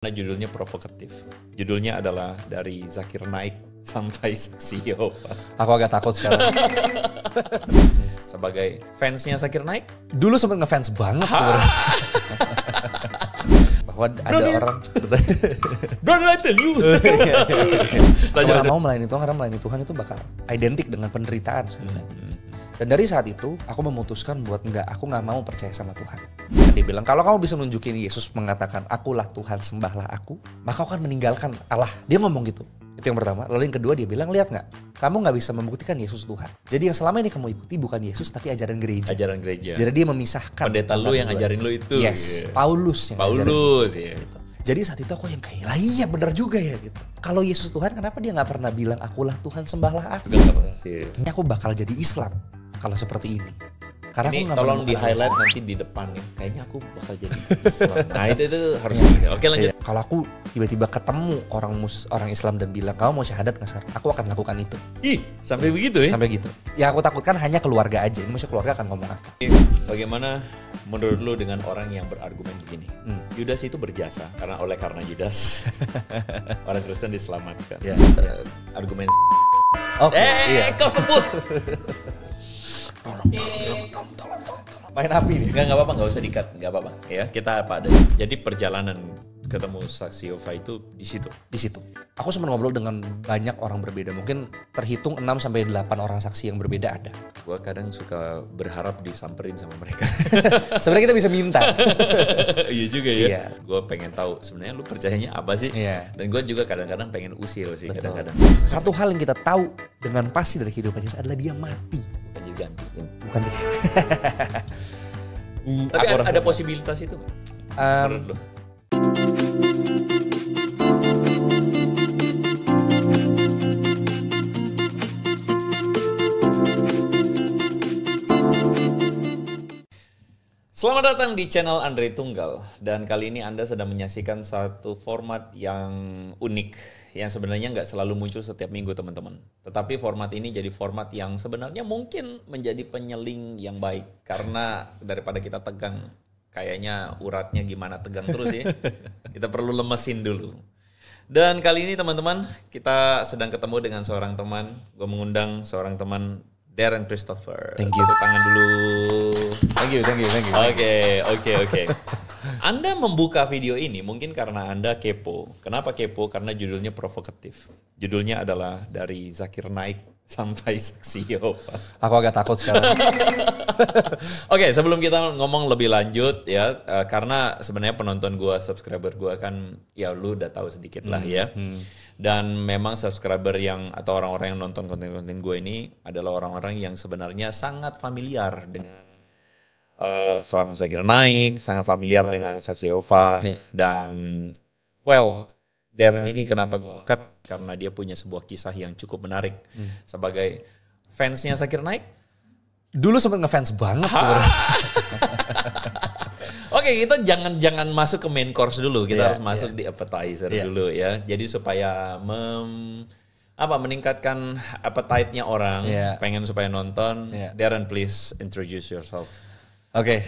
Karena judulnya provokatif. Judulnya adalah dari Zakir Naik sampai Saksi Yehova. Aku agak takut sekarang. Sebagai fansnya Zakir Naik, Dulu sempet ngefans banget sebenarnya. Bahwa ada orang brother I tell you. seorang mau melayani Tuhan karena melayani Tuhan itu bakal identik dengan penderitaan sekali lagi. Dan dari saat itu aku memutuskan buat aku nggak mau percaya sama Tuhan. Dan dia bilang kalau kamu bisa nunjukin Yesus mengatakan akulah Tuhan sembahlah aku, maka kau akan meninggalkan Allah. Dia ngomong gitu. Itu yang pertama. Lalu yang kedua dia bilang lihat nggak, kamu nggak bisa membuktikan Yesus Tuhan. Jadi yang selama ini kamu ikuti bukan Yesus tapi ajaran gereja. Ajaran gereja. Jadi dia memisahkan. Pendeta lu yang ajarin lu itu. Yes, Yeah. Paulus yang Paulus, ajarin ya. gitu. Jadi saat itu aku yang kayak lah iya benar juga ya gitu. Kalau Yesus Tuhan kenapa dia nggak pernah bilang akulah Tuhan sembahlah aku? Ini aku bakal jadi Islam kalau seperti ini. Karena Ini aku nggak tolong di menemukan highlight Yesus. nanti di depan nih. Kayaknya aku bakal jadi Islam. Nah itu harus. Oke lanjut. Iya. Kalau aku tiba-tiba ketemu orang Islam dan bilang kamu mau syahadat nggak Sar? Aku akan lakukan itu. Ih sampai begitu ya. Sampai gitu. Ya aku takutkan hanya keluarga aja. Ini maksudnya keluarga akan ngomong apa? Bagaimana menurut lu dengan orang yang berargumen begini? Yudas itu berjasa karena Yudas orang Kristen diselamatkan. Ya. Argumen Oke. Iya. kau sebut. Tolong. Main api nih. Enggak apa-apa, enggak usah di-cut, enggak apa-apa ya. Kita apa ada. Jadi perjalanan ketemu Saksi Yehova itu di situ. Di situ. Aku sempat ngobrol dengan banyak orang berbeda. Mungkin terhitung 6 sampai 8 orang saksi yang berbeda ada. Gua kadang suka berharap disamperin sama mereka. Sebenarnya kita bisa minta. Iya juga ya. Iya. Gue pengen tahu sebenarnya lu percayanya apa sih? Iya. Dan gue juga kadang-kadang pengen usil sih. Betul. Kadang-kadang. Satu hal yang kita tahu dengan pasti dari kehidupan Yesus adalah dia mati. Bukan digantiin. Bukan Tapi ada posibilitas itu nggak? Menurut lu? Selamat datang di channel Andre Tunggal. Dan kali ini Anda sedang menyaksikan satu format yang unik, yang sebenarnya nggak selalu muncul setiap minggu teman-teman. Tetapi format ini jadi format yang sebenarnya mungkin menjadi penyeling yang baik. Karena daripada kita tegang, kayaknya uratnya gimana tegang terus ya. Kita perlu lemesin dulu. Dan kali ini teman-teman, kita sedang ketemu dengan seorang teman. Gue mengundang seorang teman, Darren Christopher. Thank you. Tepuk tangan dulu. Thank you. Oke. Anda membuka video ini mungkin karena Anda kepo. Kenapa kepo? Karena judulnya provokatif. Judulnya adalah dari Zakir Naik sampai Saksi Yehova. Aku agak takut sekarang. Oke, sebelum kita ngomong lebih lanjut ya, karena sebenarnya penonton gua, subscriber gua kan ya lu udah tahu sedikit lah ya. Dan memang subscriber yang atau orang-orang yang nonton konten-konten gue ini adalah orang-orang yang sebenarnya sangat familiar dengan seorang Zakir Naik, sangat familiar dengan Saksi Yehova. Dan Darren ini kenapa gue angkat? Karena dia punya sebuah kisah yang cukup menarik. Sebagai fansnya Zakir Naik, Dulu sempet ngefans banget sebenarnya. Oke, kita jangan masuk ke main course dulu. Kita harus masuk di appetizer Iya. dulu ya. Jadi supaya meningkatkan appetite-nya orang, Iya. pengen supaya nonton. Iya. Darren, please introduce yourself. Oke.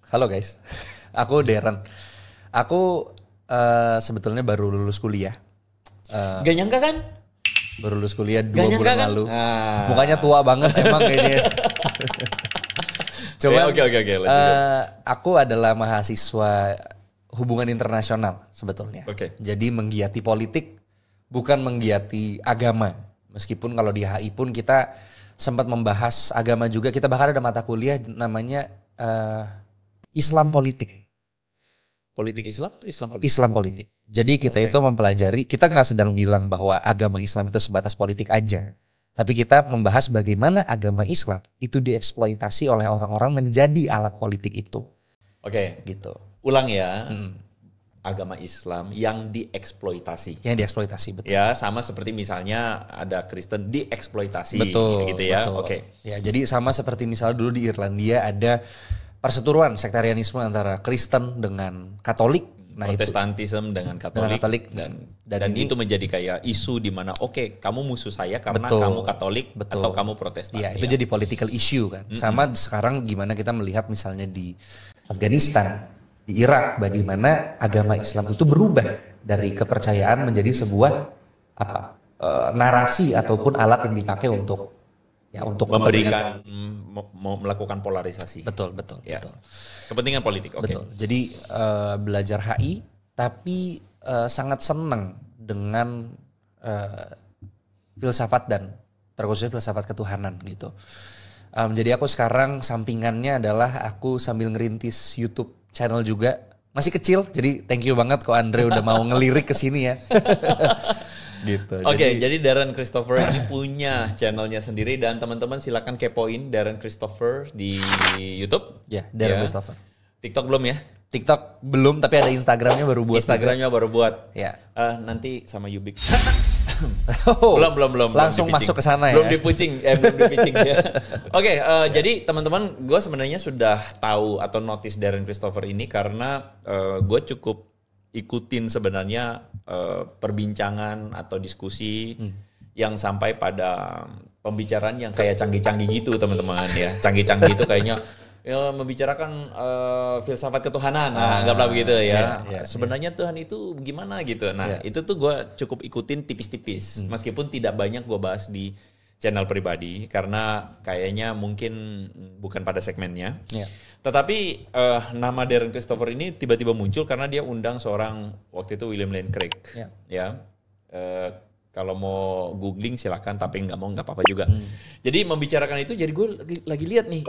Halo guys. Aku Darren. Aku sebetulnya baru lulus kuliah. Gak nyangka kan? Baru lulus kuliah 2 Gak nyangka bulan kan? lalu. Ah. Mukanya tua banget emang kayaknya. Coba. Oke. Aku adalah mahasiswa hubungan internasional sebetulnya. Oke. Jadi menggiati politik bukan menggiati agama. Meskipun kalau di HI pun kita sempat membahas agama juga. Kita bahkan ada mata kuliah namanya Islam politik. Politik Islam atau Islam politik? Islam politik. Jadi kita itu mempelajari, kita nggak sedang bilang bahwa agama Islam itu sebatas politik aja. Tapi kita membahas bagaimana agama Islam itu dieksploitasi oleh orang-orang menjadi alat politik itu. Oke, Gitu. ulang ya. Agama Islam yang dieksploitasi. Yang dieksploitasi, betul. Ya, sama seperti misalnya ada Kristen dieksploitasi. Betul. Gitu ya. Betul. Oke. Ya, jadi sama seperti misalnya dulu di Irlandia ada perseteruan sektarianisme antara Kristen dengan Katolik. Nah, Protestantisme dengan Katolik, Katolik. dan ini- itu menjadi kayak isu di mana kamu musuh saya karena Betul. kamu Katolik Betul. atau kamu Protestan. Ya, itu jadi political issue kan. Sama sekarang gimana kita melihat misalnya di Afghanistan di Irak, bagaimana agama Islam itu berubah dari kepercayaan menjadi sebuah narasi ataupun alat yang dipakai untuk memberikan mau melakukan polarisasi. Betul. Kepentingan politik. Oke. Betul. Jadi belajar HI tapi sangat senang dengan filsafat dan terkhususnya filsafat ketuhanan gitu. Jadi aku sekarang sampingannya adalah aku sambil ngerintis YouTube channel juga. Masih kecil, jadi thank you banget kok Andre udah mau ngelirik ke sini ya. Gitu. Oke, jadi Darren Christopher ini punya channelnya sendiri dan teman-teman silakan kepoin Darren Christopher di YouTube. Ya, Darren Christopher. TikTok belum ya? TikTok belum, tapi ada Instagramnya baru buat. Instagramnya baru buat. Ya. Nanti sama Yubik. belum. Langsung masuk ke sana ya. Belum dipicing ya. Oke, jadi teman-teman, gue sebenarnya sudah tahu atau notice Darren Christopher ini karena gue cukup ikutin sebenarnya perbincangan atau diskusi yang sampai pada pembicaraan yang kayak canggih-canggih gitu teman-teman ya. Canggih-canggih itu kayaknya ya membicarakan filsafat ketuhanan, anggaplah begitu ya. Sebenarnya Tuhan itu gimana gitu. Nah itu tuh gue cukup ikutin tipis-tipis, meskipun tidak banyak gue bahas di channel pribadi karena kayaknya mungkin bukan pada segmennya. Tetapi nama Darren Christopher ini tiba-tiba muncul karena dia undang seorang waktu itu William Lane Craig. Kalau mau googling silakan, tapi nggak apa-apa juga. Jadi membicarakan itu, jadi gue lagi lihat nih,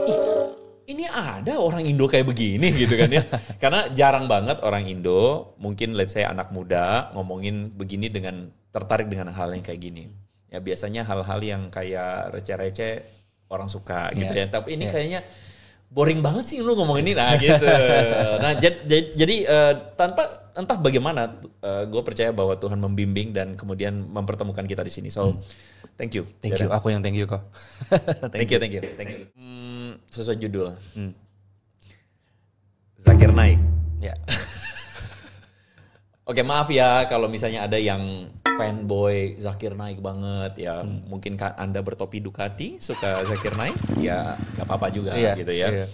ini ada orang Indo kayak begini gitu kan ya. Karena jarang banget orang Indo, mungkin let's say anak muda ngomongin begini dengan tertarik dengan hal yang kayak gini. Ya biasanya hal-hal yang kayak receh-receh orang suka gitu ya. Tapi ini kayaknya boring banget sih lu ngomong ini gitu. Nah jadi tanpa entah bagaimana gue percaya bahwa Tuhan membimbing dan kemudian mempertemukan kita di sini. So thank you. Thank you. Aku yang thank you kok. Thank you. Sesuai judul. Zakir Naik. Ya. Oke, maaf ya kalau misalnya ada yang fanboy Zakir Naik banget ya. Mungkin Anda bertopi Ducati suka Zakir Naik, ya nggak apa-apa juga gitu ya.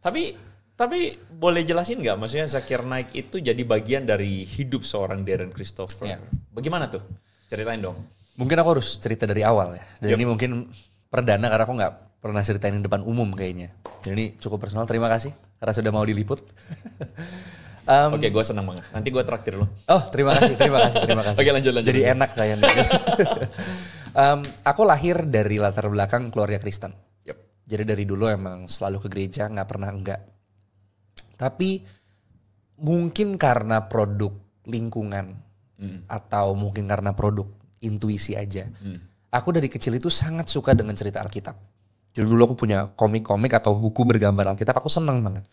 Tapi boleh jelasin nggak, maksudnya Zakir Naik itu jadi bagian dari hidup seorang Darren Christopher. Bagaimana tuh? Ceritain dong. Mungkin aku harus cerita dari awal ya. Dan ini mungkin perdana karena aku nggak pernah ceritain di depan umum kayaknya. Jadi ini cukup personal. Terima kasih karena sudah mau diliput. Oke, gue senang banget. Nanti gue traktir lo. Oh, terima kasih. Oke, lanjut. Jadi enak kayaknya. Aku lahir dari latar belakang keluarga Kristen. Jadi dari dulu emang selalu ke gereja, nggak pernah enggak. Tapi mungkin karena produk lingkungan atau mungkin karena produk intuisi aja. Aku dari kecil itu sangat suka dengan cerita Alkitab. Jadi dulu aku punya komik-komik atau buku bergambar Alkitab, aku senang banget.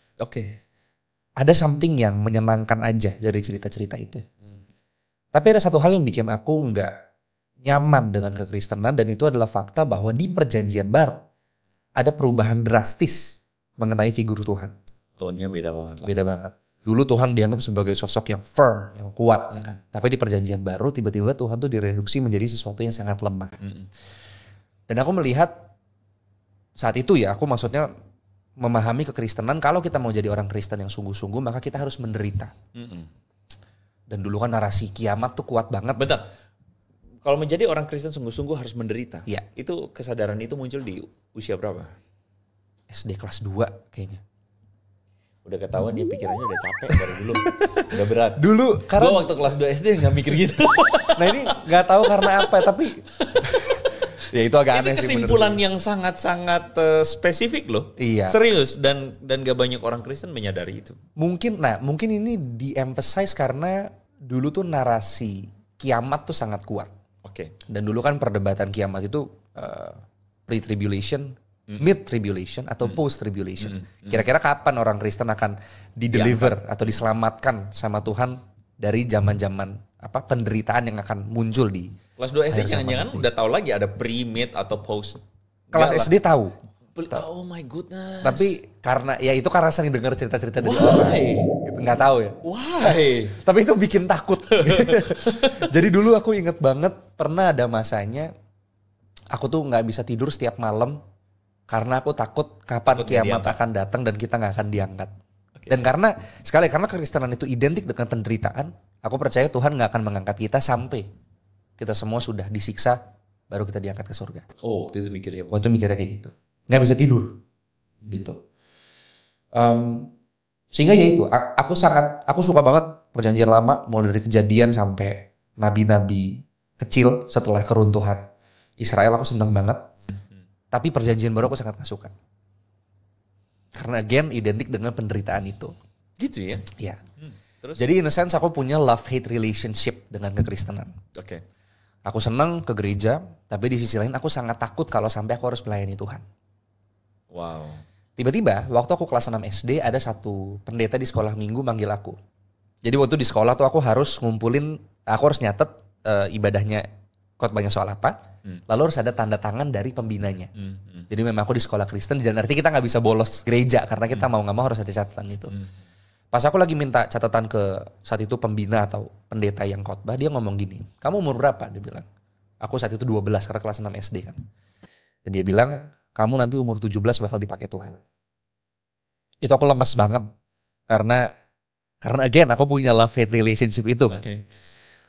Ada something yang menyenangkan aja dari cerita-cerita itu. Tapi ada satu hal yang bikin aku nggak nyaman dengan kekristenan, dan itu adalah fakta bahwa di Perjanjian Baru ada perubahan drastis mengenai figur Tuhan. Tone-nya beda banget. Dulu Tuhan dianggap sebagai sosok yang firm, yang kuat. Kan? Tapi di Perjanjian Baru tiba-tiba Tuhan tuh direduksi menjadi sesuatu yang sangat lemah. Dan aku melihat saat itu ya, aku maksudnya memahami kekristenan, kalau kita mau jadi orang Kristen yang sungguh-sungguh, maka kita harus menderita. Dan dulu kan narasi kiamat tuh kuat banget. Betul. Kalau menjadi orang Kristen sungguh-sungguh harus menderita. Iya. Itu kesadaran itu muncul di usia berapa? SD kelas 2 kayaknya. Udah ketahuan dia pikirannya udah capek dari dulu. Udah berat. Dulu karena gua waktu kelas 2 SD nggak mikir gitu. Nah ini nggak tahu karena apa, tapi ya itu agak aneh sih. Ini kesimpulan yang sangat-sangat spesifik loh. Iya. Serius, dan gak banyak orang Kristen menyadari itu. Mungkin ini di-emphasize karena dulu tuh narasi kiamat tuh sangat kuat. Dan dulu kan perdebatan kiamat itu pre-tribulation, mid-tribulation atau post-tribulation. Kira-kira kapan orang Kristen akan di-deliver atau diselamatkan sama Tuhan dari zaman-zaman penderitaan yang akan muncul di kelas 2 SD. Jangan-jangan udah tahu lagi ada pre, mid atau post. Kelas SD tahu. Oh my goodness. Tapi karena sering dengar cerita-cerita dari orang gitu, nggak tahu ya. Why? Tapi itu bikin takut. Jadi dulu aku inget banget pernah ada masanya aku tuh nggak bisa tidur setiap malam karena aku takut kapan kiamat akan datang dan kita nggak akan diangkat. Dan karena kekristenan itu identik dengan penderitaan, aku percaya Tuhan gak akan mengangkat kita sampai kita semua sudah disiksa, baru kita diangkat ke surga. Waktu itu mikirnya. Waktu mikirnya kayak gitu. Gak bisa tidur. Gitu. Sehingga ya itu, aku suka banget Perjanjian Lama, mulai dari Kejadian sampai nabi-nabi kecil setelah keruntuhan Israel, aku senang banget. Tapi Perjanjian Baru aku sangat gak suka. Karena again identik dengan penderitaan itu. Gitu ya? Ya. Terus? Jadi in a sense aku punya love-hate relationship dengan kekristenan. Oke. Aku senang ke gereja, tapi di sisi lain aku sangat takut kalau sampai aku harus melayani Tuhan. Wow. Tiba-tiba waktu aku kelas 6 SD ada satu pendeta di sekolah minggu manggil aku. Jadi waktu di sekolah tuh aku harus nyatet ibadahnya khotbahnya soal apa. Lalu harus ada tanda tangan dari pembinanya. Jadi memang aku di sekolah Kristen dan artinya kita nggak bisa bolos gereja karena kita mau nggak mau harus ada catatan itu. Pas aku lagi minta catatan ke saat itu pembina atau pendeta yang khotbah, dia ngomong gini, kamu umur berapa? Dia bilang, aku saat itu 12 karena kelas 6 SD kan. Dan dia bilang, kamu nanti umur 17 bakal dipakai Tuhan. Itu aku lemes banget karena again aku punya love-hate relationship itu kan. Okay.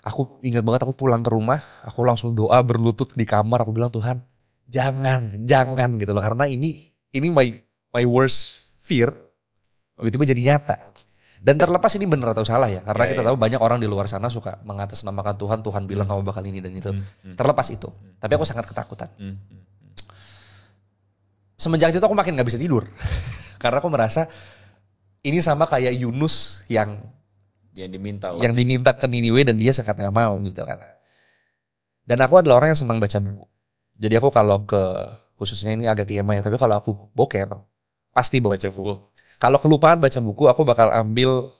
Aku ingat banget aku pulang ke rumah, aku langsung doa berlutut di kamar, aku bilang Tuhan, jangan gitu loh, karena ini my worst fear, tiba-tiba jadi nyata. Dan terlepas ini benar atau salah ya, karena kita tahu banyak orang di luar sana suka mengatasnamakan Tuhan bilang kamu bakal ini dan itu. Terlepas itu, tapi aku sangat ketakutan. Semenjak itu aku makin gak bisa tidur, karena aku merasa ini sama kayak Yunus yang diminta ke Niniwe dan dia sangat gak mau gitu kan. Dan aku adalah orang yang senang baca buku. Jadi aku kalau khususnya ini agak TMI, tapi kalau aku boker pasti baca buku. Kalau kelupaan baca buku, aku bakal ambil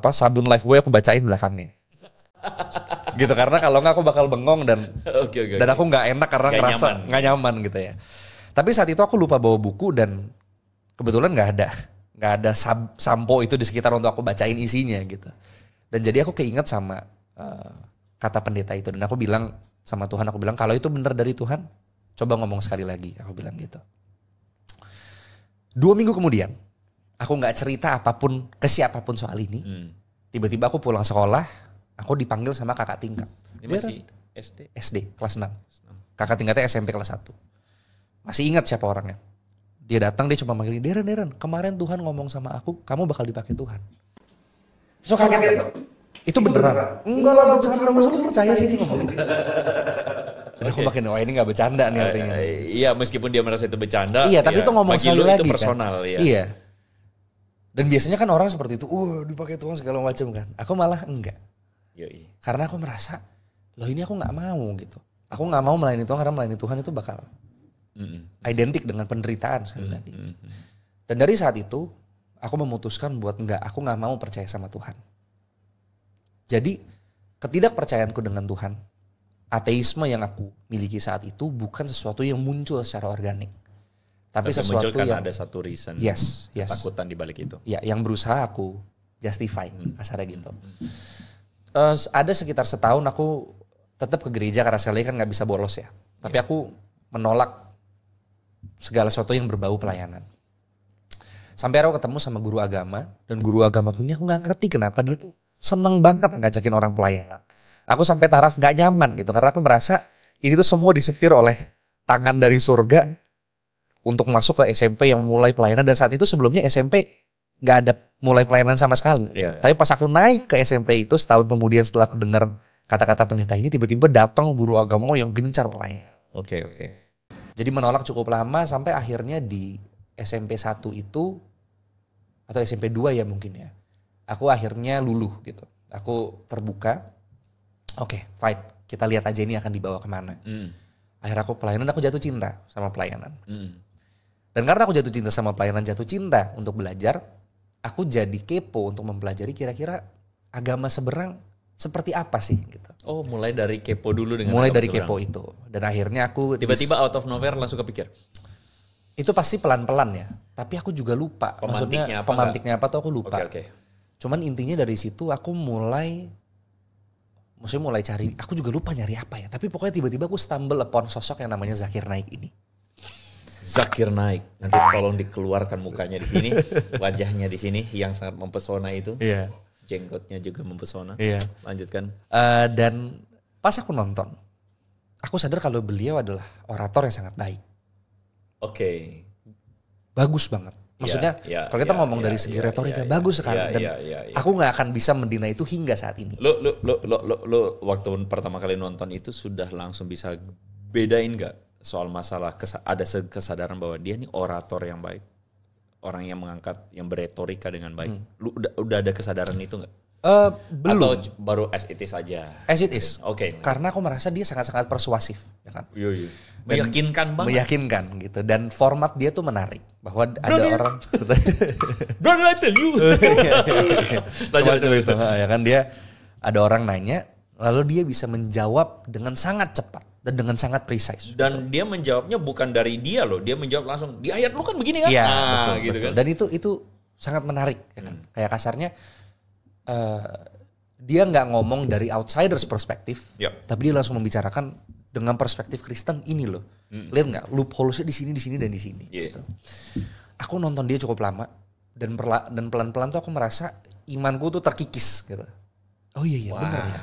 sabun Lifebuoy aku bacain belakangnya. Gitu, karena kalau nggak aku bakal bengong dan dan aku nggak enak karena ngerasa nggak nyaman gitu ya. Tapi saat itu aku lupa bawa buku dan kebetulan nggak ada sampo itu di sekitar untuk aku bacain isinya gitu. Dan jadi aku keinget sama kata pendeta itu dan aku bilang sama Tuhan, aku bilang kalau itu benar dari Tuhan, coba ngomong sekali lagi, aku bilang gitu. 2 minggu kemudian, aku nggak cerita apapun ke siapapun soal ini. Tiba-tiba aku pulang sekolah, aku dipanggil sama kakak tingkat. Ini masih SD? SD, kelas 6. Kakak tingkatnya SMP kelas 1. Masih ingat siapa orangnya. Dia datang, dia cuma manggil, Deren, kemarin Tuhan ngomong sama aku, kamu bakal dipakai Tuhan. So kaget kan? Itu beneran? Enggak lah, bercanda, masa lu percaya sih dia ngomong gitu. Dan aku makin, wah ini gak bercanda nih artinya. Iya, meskipun dia merasa itu bercanda. Iya, tapi itu ngomong sekali lagi itu personal, kan. Iya. Dan biasanya kan orang seperti itu, dipakai Tuhan segala macam kan. Aku malah enggak. Yoi. Karena aku merasa, loh ini aku gak mau gitu. Aku gak mau melayani Tuhan karena melayani Tuhan itu bakal identik dengan penderitaan sekali lagi. Dan dari saat itu, aku memutuskan buat aku gak mau percaya sama Tuhan. Jadi, ketidakpercayaanku dengan Tuhan, ateisme yang aku miliki saat itu bukan sesuatu yang muncul secara organik. Tapi sesuatu muncul karena yang ada satu reason. Yes. Ketakutan di balik itu. Ya, yang berusaha aku justify, kasarnya gitu. Ada sekitar setahun aku tetap ke gereja karena sekali kan gak bisa bolos ya. Tapi aku menolak segala sesuatu yang berbau pelayanan. Sampai aku ketemu sama guru agama, dan guru agama punya aku gak ngerti kenapa dia tuh seneng banget ngajakin orang pelayanan. Aku sampai taraf gak nyaman gitu, karena aku merasa ini tuh semua disetir oleh tangan dari surga untuk masuk ke SMP yang mulai pelayanan. Dan saat itu sebelumnya SMP gak ada mulai pelayanan sama sekali. Tapi pas aku naik ke SMP itu setahun kemudian setelah aku dengar kata-kata pendeta ini, tiba-tiba datang guru agama yang gencar pelayanan. Oke. Jadi menolak cukup lama sampai akhirnya di SMP 1 itu atau SMP 2 ya mungkin ya. Aku akhirnya luluh gitu. Aku terbuka. Oke, fight. Kita lihat aja ini akan dibawa kemana. Akhirnya aku pelayanan, aku jatuh cinta sama pelayanan. Dan karena aku jatuh cinta sama pelayanan, jatuh cinta untuk belajar, aku jadi kepo untuk mempelajari kira-kira agama seberang seperti apa sih gitu. Oh, mulai dari kepo dulu dengan mulai dari seberang. Kepo itu. Dan akhirnya aku tiba-tiba out of nowhere langsung kepikir. Itu pasti pelan-pelan ya. Tapi aku juga lupa. Pemantiknya apa tuh aku lupa. Oke. Cuman intinya dari situ aku mulai cari, aku juga lupa nyari apa ya. Tapi pokoknya tiba-tiba aku stumble upon sosok yang namanya Zakir Naik ini. Zakir Naik. Nanti tolong dikeluarkan mukanya di sini, wajahnya di sini yang sangat mempesona itu. Iya. Jenggotnya juga mempesona. Iya. Lanjutkan. Dan pas aku nonton, aku sadar kalau beliau adalah orator yang sangat baik. Oke. Bagus banget. Maksudnya kalau kita ngomong dari segi retorika bagus sekali. Dan aku nggak akan bisa mendina itu hingga saat ini. Lo waktu pertama kali nonton itu sudah langsung bisa bedain nggak soal masalah ada kesadaran bahwa dia nih orator yang baik, orang yang mengangkat, yang beretorika dengan baik. Lu udah ada kesadaran itu nggak? Belum. Atau baru as it is aja? As it is. Oke. Karena aku merasa dia sangat-sangat persuasif, ya kan? Iya. Meyakinkan banget. Meyakinkan gitu. Dan format dia tuh menarik. Bahwa ada orang. Brother, I tell you. Lanjut. Ya kan, dia ada orang nanya, lalu dia bisa menjawab dengan sangat cepat dan dengan sangat precise. Dan dia menjawabnya bukan dari dia loh, dia menjawab langsung di ayat lu kan begini kan? Iya, betul, gitu kan? Dan itu sangat menarik, ya kan? Kayak kasarnya dia nggak ngomong dari outsiders perspektif, tapi dia langsung membicarakan dengan perspektif Kristen ini loh. Lihat nggak loopholes-nya di sini dan di sini. Gitu. Aku nonton dia cukup lama dan pelan-pelan tuh aku merasa imanku tuh terkikis gitu. Oh iya benar ya.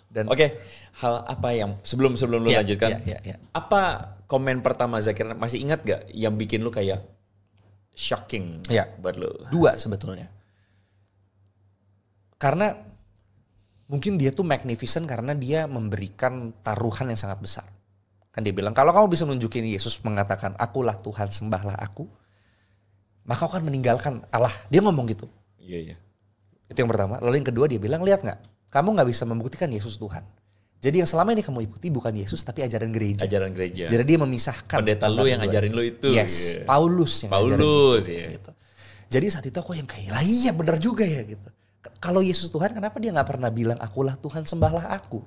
Dan Oke, hal apa yang sebelum lu lanjutkan? Apa komen pertama Zakir, masih ingat gak yang bikin lu kayak shocking buat lu? 2 sebetulnya. Karena mungkin dia tuh magnificent karena dia memberikan taruhan yang sangat besar. Kan dia bilang, kalau kamu bisa nunjukin Yesus mengatakan, akulah Tuhan, sembahlah aku, maka kau akan meninggalkan Allah. Dia ngomong gitu. Iya. Itu yang pertama. Lalu yang kedua dia bilang, lihat gak? Kamu gak bisa membuktikan Yesus Tuhan. Jadi yang selama ini kamu ikuti bukan Yesus tapi ajaran gereja. Jadi dia memisahkan. Pendeta lu yang ngajarin lu itu. Yes, Paulus yang ngajarin itu. Gitu. Jadi saat itu aku yang kayak, lah iya benar juga ya gitu. Kalau Yesus Tuhan kenapa dia gak pernah bilang akulah Tuhan sembahlah aku.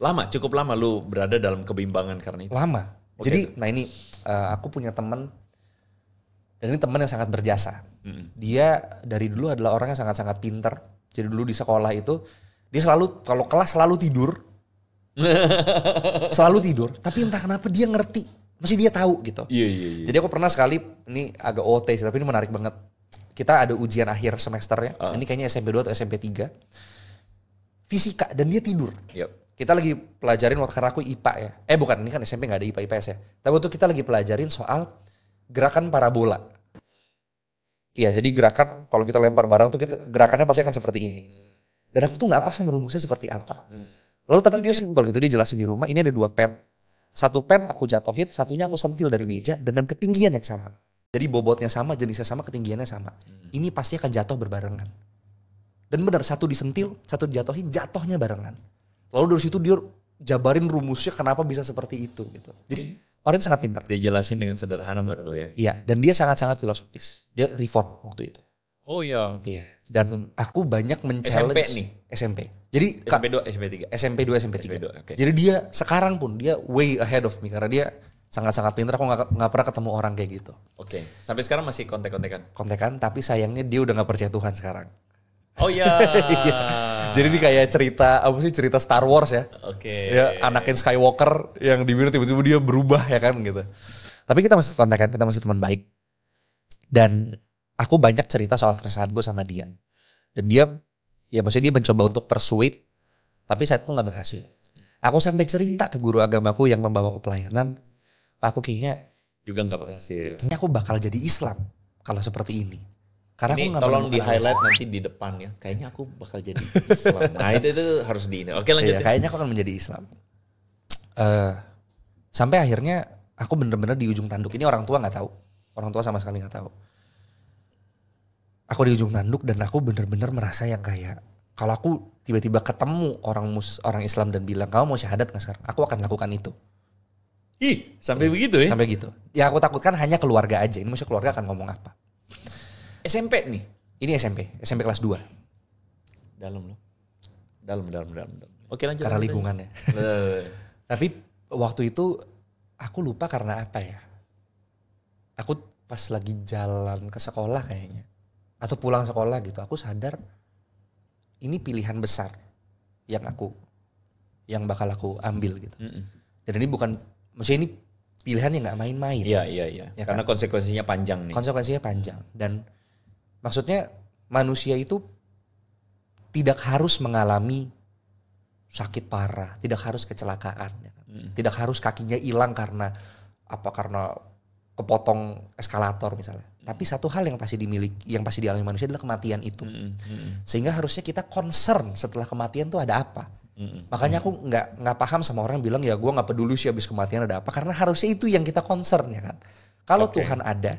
Lama, cukup lama lu berada dalam kebimbangan karena itu. Lama. Jadi nah ini aku punya teman. Dan ini teman yang sangat berjasa. Dia dari dulu adalah orang yang sangat-sangat pinter. Jadi dulu di sekolah itu dia selalu kalau kelas selalu tidur. Selalu tidur, tapi entah kenapa dia ngerti. Mesti dia tahu gitu. Iya. Jadi aku pernah sekali, ini agak OT sih, tapi ini menarik banget. Kita ada ujian akhir semesternya. Ini kayaknya SMP 2 atau SMP 3. Fisika dan dia tidur. Kita lagi pelajarin waktu karena aku IPA ya. Bukan, ini kan SMP gak ada IPA IPS ya. Tapi waktu kita lagi pelajarin soal gerakan parabola. Iya, jadi gerakan kalau kita lempar barang tuh gerakannya pasti akan seperti ini. Dan aku tuh gak paham rumusnya seperti apa. Lalu tadi dia simpel gitu, dia jelasin di rumah, ini ada 2 pen. Satu pen aku jatuhin, satunya aku sentil dari meja dengan ketinggian yang sama. Jadi bobotnya sama, jenisnya sama, ketinggiannya sama. Ini pasti akan jatuh berbarengan. Dan benar, satu disentil, satu dijatuhin, jatuhnya barengan. Lalu dari situ dia jabarin rumusnya kenapa bisa seperti itu gitu. Jadi orang sangat pintar. Dia jelasin dengan sederhana menurut lu ya. Iya, dan dia sangat-sangat filosofis. Dia reform waktu itu. Oh iya. Iya. Dan aku banyak men-challenge SMP nih. SMP. Jadi SMP 2, SMP 3. SMP 2, SMP 3. Okay. Jadi dia sekarang pun dia way ahead of me karena dia sangat-sangat pintar. Aku nggak pernah ketemu orang kayak gitu. Oke. Sampai sekarang masih kontek-kontekan. Kontekan, tapi sayangnya dia udah nggak percaya Tuhan sekarang. Oh iya. Jadi ini kayak cerita Star Wars ya. Oke. Ya, Anakin Skywalker yang dibilang tiba-tiba dia berubah ya kan gitu. Tapi kita masih kontekan, kita masih teman baik. Dan aku banyak cerita soal keresahan gue sama dia. Dan dia, ya maksudnya dia mencoba untuk persuade, tapi saya tuh gak berhasil. Aku sampai cerita ke guru agamaku yang membawa ke pelayanan, aku kayaknya juga gak berhasil. Kayaknya aku bakal jadi Islam kalau seperti ini. Karena ini aku gak tolong di highlight nanti di depan ya. Kayaknya aku bakal jadi Islam. Nah itu harus di ini. Oke lanjut. Iya, kayaknya aku akan menjadi Islam. Sampai akhirnya aku bener-bener di ujung tanduk. Ini orang tua gak tahu. Orang tua sama sekali gak tahu. Aku di ujung tanduk dan aku bener-bener merasa yang kayak kalau aku tiba-tiba ketemu orang Islam dan bilang kamu mau syahadat gak sekarang? Aku akan lakukan itu. Ih, sampai begitu ya? Sampai gitu. Ya aku takutkan hanya keluarga aja. Ini maksudnya keluarga akan ngomong apa? SMP nih? Ini SMP kelas 2. Dalam loh. Dalam. Oke lanjut. Karena lingkungannya. Tapi waktu itu aku lupa karena apa ya. Aku pas lagi jalan ke sekolah kayaknya. Atau pulang sekolah gitu. Aku sadar ini pilihan besar yang bakal aku ambil gitu. Dan ini bukan, maksudnya ini pilihan yang nggak main-main. Iya. Ya Karena kan? konsekuensinya panjang nih. Konsekuensinya panjang. Dan maksudnya manusia itu tidak harus mengalami sakit parah, tidak harus kecelakaan, ya kan? Tidak harus kakinya hilang karena kepotong eskalator misalnya. Tapi satu hal yang pasti dialami manusia adalah kematian itu. Sehingga harusnya kita concern setelah kematian tuh ada apa. Makanya aku nggak paham sama orang yang bilang ya gue nggak peduli sih habis kematian ada apa. Karena harusnya itu yang kita concern, ya kan. Kalau Tuhan ada,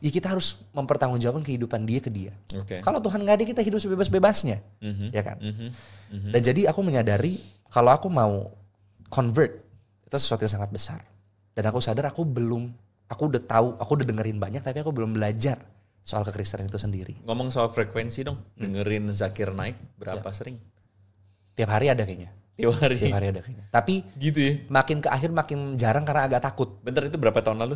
ya kita harus mempertanggungjawabkan kehidupan dia ke dia. Kalau Tuhan nggak ada, kita hidup sebebas-bebasnya, ya kan. Dan jadi aku menyadari kalau aku mau convert itu sesuatu yang sangat besar. Dan aku sadar aku udah tahu, aku udah dengerin banyak tapi aku belum belajar soal kekristenan itu sendiri. Ngomong soal frekuensi dong, dengerin Zakir Naik berapa sering? Tiap hari ada kayaknya. Tiap hari ada kayaknya. Tapi gitu ya? Makin ke akhir makin jarang karena agak takut. Bentar, itu berapa tahun lalu?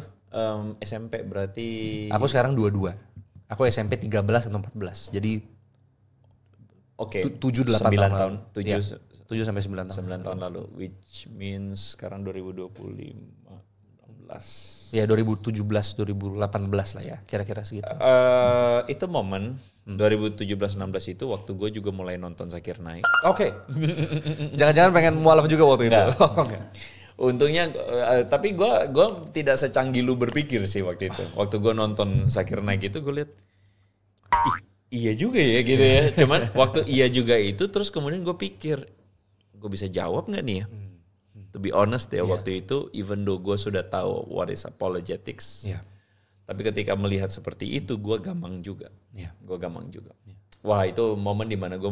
SMP berarti? Aku sekarang 22. Aku SMP 13 atau 14. Jadi 7-8 tahun. 7 sampai 9 tahun. 9 tahun lalu, which means sekarang 2025. 16. Ya 2017, 2018 lah ya, kira-kira segitu. Itu momen 2017-16 itu waktu gue juga mulai nonton Zakir Naik. Oke. Jangan-jangan pengen mualaf juga waktu itu. Untungnya, tapi gue tidak secanggih lu berpikir sih waktu itu. Waktu gue nonton Zakir Naik itu gue lihat, iya juga ya gitu ya. Cuman waktu iya juga itu terus kemudian gue pikir, gue bisa jawab nggak nih ya? To be honest ya, waktu itu even though gue sudah tahu what is apologetics, tapi ketika melihat seperti itu gue gamang juga. Wah, itu momen dimana gue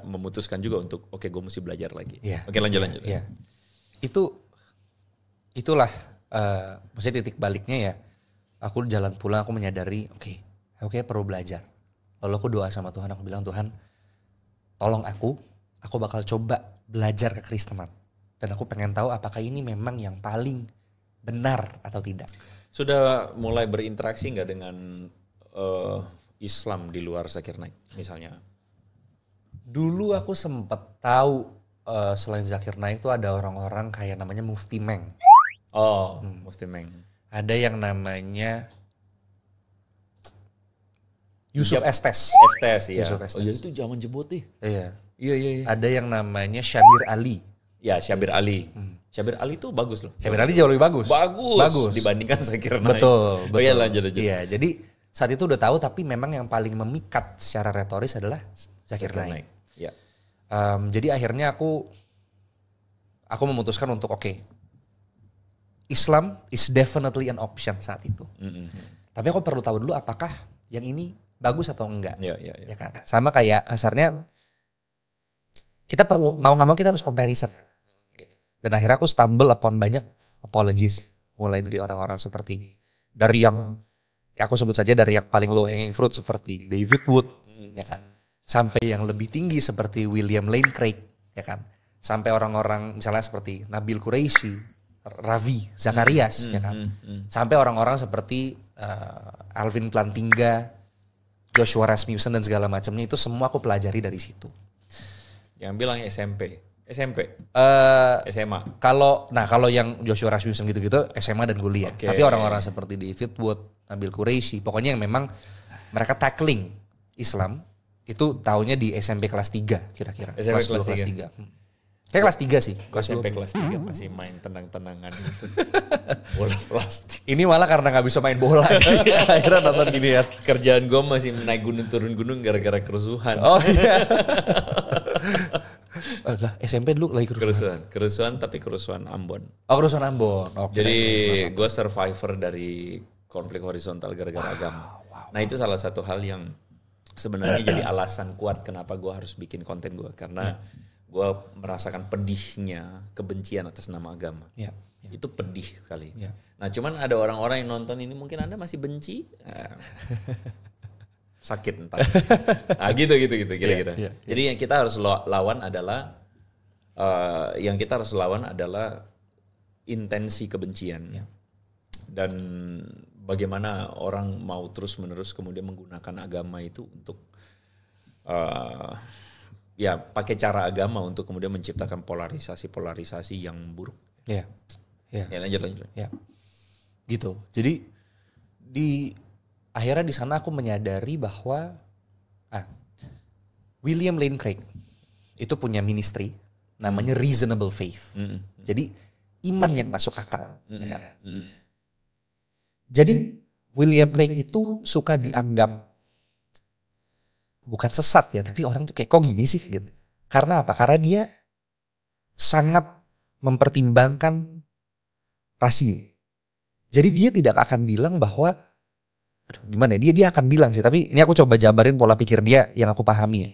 memutuskan juga untuk gue mesti belajar lagi. Oke, lanjut. Itulah maksudnya titik baliknya ya. Aku jalan pulang, aku menyadari oke, perlu belajar. Lalu aku doa sama Tuhan, aku bilang, Tuhan tolong aku bakal coba belajar kekristenan. Dan aku pengen tahu apakah ini memang yang paling benar atau tidak. Sudah mulai berinteraksi nggak dengan Islam di luar Zakir Naik misalnya? Dulu aku sempat tahu selain Zakir Naik itu ada orang-orang kayak namanya Mufti Meng. Mufti Meng. Ada yang namanya Yusuf Estes. Iya. Yusuf Estes. Itu zaman jebot nih. Iya. Iya. Ada yang namanya Syabir Ali. Ya, Syabir Ali. Syabir Ali itu bagus loh. Syabir Ali jauh lebih bagus. Bagus. Dibandingkan Zakir Naik. Betul. Iya, lanjut. Iya, jadi saat itu udah tahu, tapi memang yang paling memikat secara retoris adalah Zakir Naik. Iya. Jadi akhirnya aku memutuskan untuk Islam is definitely an option saat itu. Tapi aku perlu tahu dulu apakah yang ini bagus atau enggak. Iya. Ya kan? Sama kayak kasarnya kita perlu mau nggak mau kita harus comparison. Dan akhirnya aku stumble upon banyak apologies, mulai dari orang-orang seperti dari yang aku sebut saja dari yang paling low hanging fruit seperti David Wood, ya kan, sampai yang lebih tinggi seperti William Lane Craig, ya kan, sampai orang-orang misalnya seperti Nabil Qureshi, Ravi Zacharias, ya kan, sampai orang-orang seperti Alvin Plantinga, Joshua Rasmussen dan segala macamnya, itu semua aku pelajari dari situ. Yang bilang SMP. SMA. Kalau yang Joshua Rasmussen gitu-gitu SMA dan kuliah. Tapi orang-orang seperti David Wood, Nabil Qureshi, pokoknya yang memang mereka tackling Islam itu taunya di SMP kelas 3 kira-kira. SMP kelas 3. Kayak kelas 3 sih. SMP kelas 3 masih main tenang-tenangan gitu. Bola plastik. Ini malah karena gak bisa main bola. Akhirnya nonton gini ya. Kerjaan gue masih naik gunung turun gunung gara-gara kerusuhan. Oh iya. Lah SMP dulu lagi kerusuhan tapi kerusuhan Ambon. Kerusuhan Ambon. Jadi gue survivor dari konflik horizontal gara-gara agama. Nah, itu salah satu hal yang sebenarnya jadi alasan kuat kenapa gue harus bikin konten gue, karena gue merasakan pedihnya kebencian atas nama agama. Itu pedih sekali. Nah, cuman ada orang-orang yang nonton ini mungkin Anda masih benci. Sakit entar. Nah, gitu kira-kira. Jadi yang kita harus lawan adalah intensi kebencian. Dan bagaimana orang mau terus-menerus kemudian menggunakan agama itu untuk pakai cara agama untuk kemudian menciptakan polarisasi yang buruk. Ya. Ya lanjut. Ya. Gitu. Jadi akhirnya di sana aku menyadari bahwa William Lane Craig itu punya ministry namanya Reasonable Faith. Jadi iman yang masuk akal. Jadi William Craig itu suka dianggap bukan sesat ya, tapi orang tuh kayak kok gini sih gitu. Karena apa? Karena dia sangat mempertimbangkan rasio. Jadi dia tidak akan bilang bahwa gimana ya, dia akan bilang sih, tapi ini aku coba jabarin pola pikir dia yang aku pahami ya.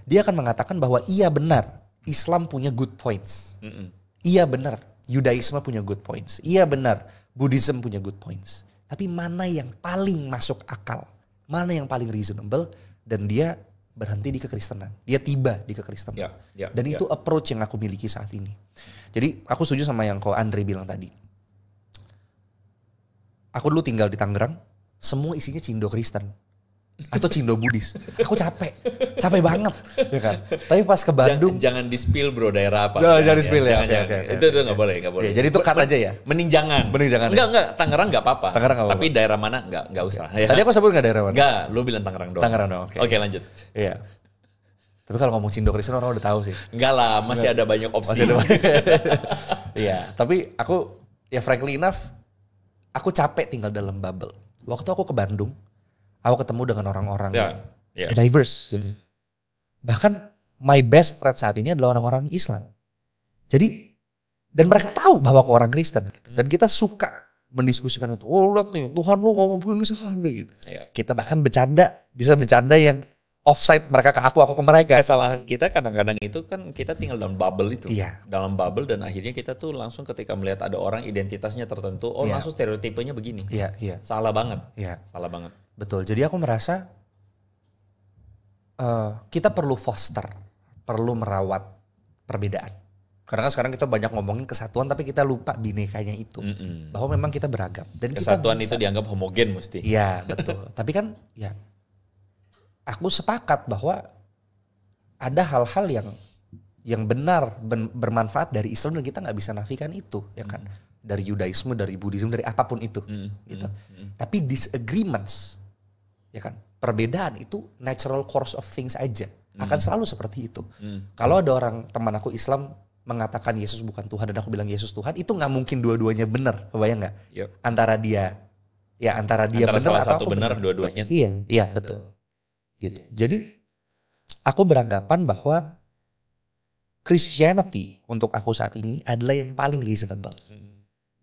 Dia akan mengatakan bahwa iya benar, Islam punya good points. Iya benar, Yudaisme punya good points. Iya benar, Buddhism punya good points. Tapi mana yang paling masuk akal? Mana yang paling reasonable? Dan dia berhenti di kekristenan. Dia tiba di kekristenan. Dan itu approach yang aku miliki saat ini. Jadi aku setuju sama yang Andre bilang tadi. Aku dulu tinggal di Tangerang, semua isinya Cindo Kristen atau Cindo Buddhis. Aku capek banget, ya kan. Tapi pas ke Bandung, jangan di spill bro daerah apa. Jangan di spill ya. Itu nggak boleh. Ya, jadi itu cut aja ya. Mending jangan. Enggak, Tangerang nggak apa-apa. Tapi daerah mana nggak usah. Ya. Tadi aku sebut nggak daerah mana? Enggak, lu bilang Tangerang doang. Tangerang doang. Oke, lanjut. Iya. Tapi kalau ngomong Cindo Kristen orang udah tahu sih. Enggak lah, masih ada banyak opsi. Iya, tapi aku ya frankly enough, aku capek tinggal dalam bubble. Waktu aku ke Bandung, aku ketemu dengan orang-orang yang diverse. Bahkan my best friend saat ini adalah orang-orang Islam. Jadi, dan mereka tahu bahwa aku orang Kristen. Dan kita suka mendiskusikan itu. Oh lihat nih, Tuhan lu ngomong begini gitu. Kita bahkan bisa bercanda yang offside, mereka ke aku ke mereka. Kesalahan kita kadang-kadang itu kan kita tinggal dalam bubble itu. Iya. Dalam bubble dan akhirnya kita tuh langsung ketika melihat ada orang identitasnya tertentu, langsung stereotipenya begini. Iya. Salah banget. Iya. Salah banget. Betul. Jadi aku merasa kita perlu foster, perlu merawat perbedaan. Karena sekarang kita banyak ngomongin kesatuan tapi kita lupa binekanya itu. Bahwa memang kita beragam. Dan kesatuan kita itu dianggap homogen mesti. Iya, betul. Tapi kan ya aku sepakat bahwa ada hal-hal yang benar bermanfaat dari Islam dan kita nggak bisa nafikan itu, ya kan? Dari Yudaisme, dari Buddhism, dari apapun itu, gitu. Tapi disagreements, ya kan? Perbedaan itu natural course of things aja, akan selalu seperti itu. Kalau ada orang teman aku Islam mengatakan Yesus bukan Tuhan dan aku bilang Yesus Tuhan, itu nggak mungkin dua-duanya benar, kebayang nggak? Antara dia benar salah atau satu aku benar, dua-duanya. Iya betul. Gitu. Jadi aku beranggapan bahwa Christianity untuk aku saat ini adalah yang paling reasonable.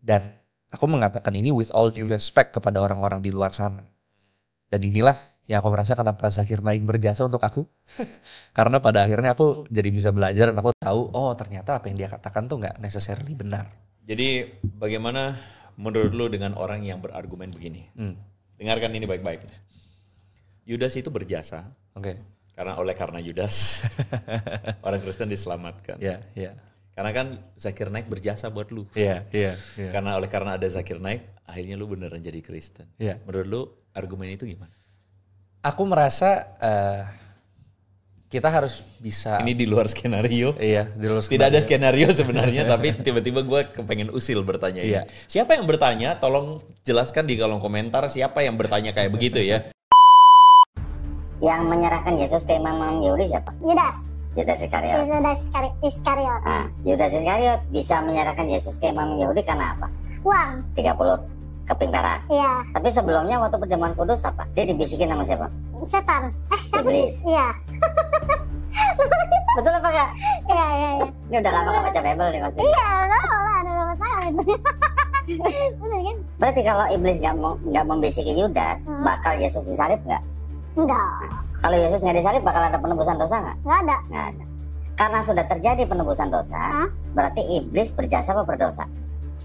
Dan aku mengatakan ini with all due respect kepada orang-orang di luar sana. Dan inilah yang aku merasa kenapa Zakir Naik berjasa untuk aku. Karena pada akhirnya aku jadi bisa belajar dan aku tahu, oh ternyata apa yang dia katakan tuh gak necessarily benar. Jadi bagaimana menurut lu dengan orang yang berargumen begini? Dengarkan ini baik-baik. Yudas itu berjasa. Karena Yudas orang Kristen diselamatkan. Karena kan Zakir Naik berjasa buat lu. Karena ada Zakir Naik, akhirnya lu beneran jadi Kristen. Menurut lu argumen itu gimana? Aku merasa kita harus bisa. Ini di luar skenario. Di luar skenario. Tidak ada skenario sebenarnya, tapi tiba-tiba gue kepengen usil bertanya ini. Siapa yang bertanya? Tolong jelaskan di kolom komentar siapa yang bertanya kayak begitu ya. Yang menyerahkan Yesus ke imam Yahudi siapa? Yudas Iskariot. Iskariot. Yudas Iskariot bisa menyerahkan Yesus ke imam Yahudi karena apa? Uang. 30 keping perak. Iya. Tapi sebelumnya waktu perjamuan kudus apa? Dia dibisikin sama siapa? Setan. Siapa Iblis. sih? Iya. Betul apa enggak? Iya. Ini udah lama gak baca Bible nih pasti. Iya, lah ada berapa tahun. Bener kan? Berarti kalau iblis nggak membisiki Yudas, bakal Yesus disalib nggak? Enggak. Kalau Yesus nggak disalib, bakal ada penebusan dosa nggak? Nggak ada. Nggak ada. Karena sudah terjadi penebusan dosa, berarti iblis berjasa apa berdosa?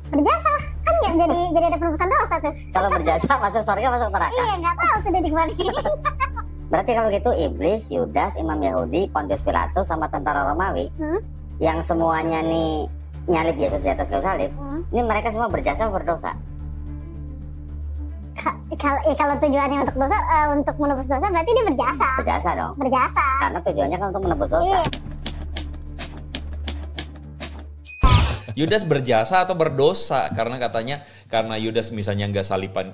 Berjasa. Kan nggak jadi ada penebusan dosa tuh. Kalau berjasa masuk surga, masuk neraka? Iya, nggak tahu tuh dia di mana. Berarti kalau gitu iblis, Yudas, imam Yahudi, Pontius Pilatus, sama tentara Romawi, yang semuanya nih nyalib Yesus di atas kayu salib, ini mereka semua berjasa apa berdosa? Kalau tujuannya untuk dosa, untuk menebus dosa, berarti dia berjasa. Berjasa dong. Berjasa. Karena tujuannya kan untuk menebus dosa. Yudas berjasa atau berdosa? Karena katanya karena Yudas misalnya nggak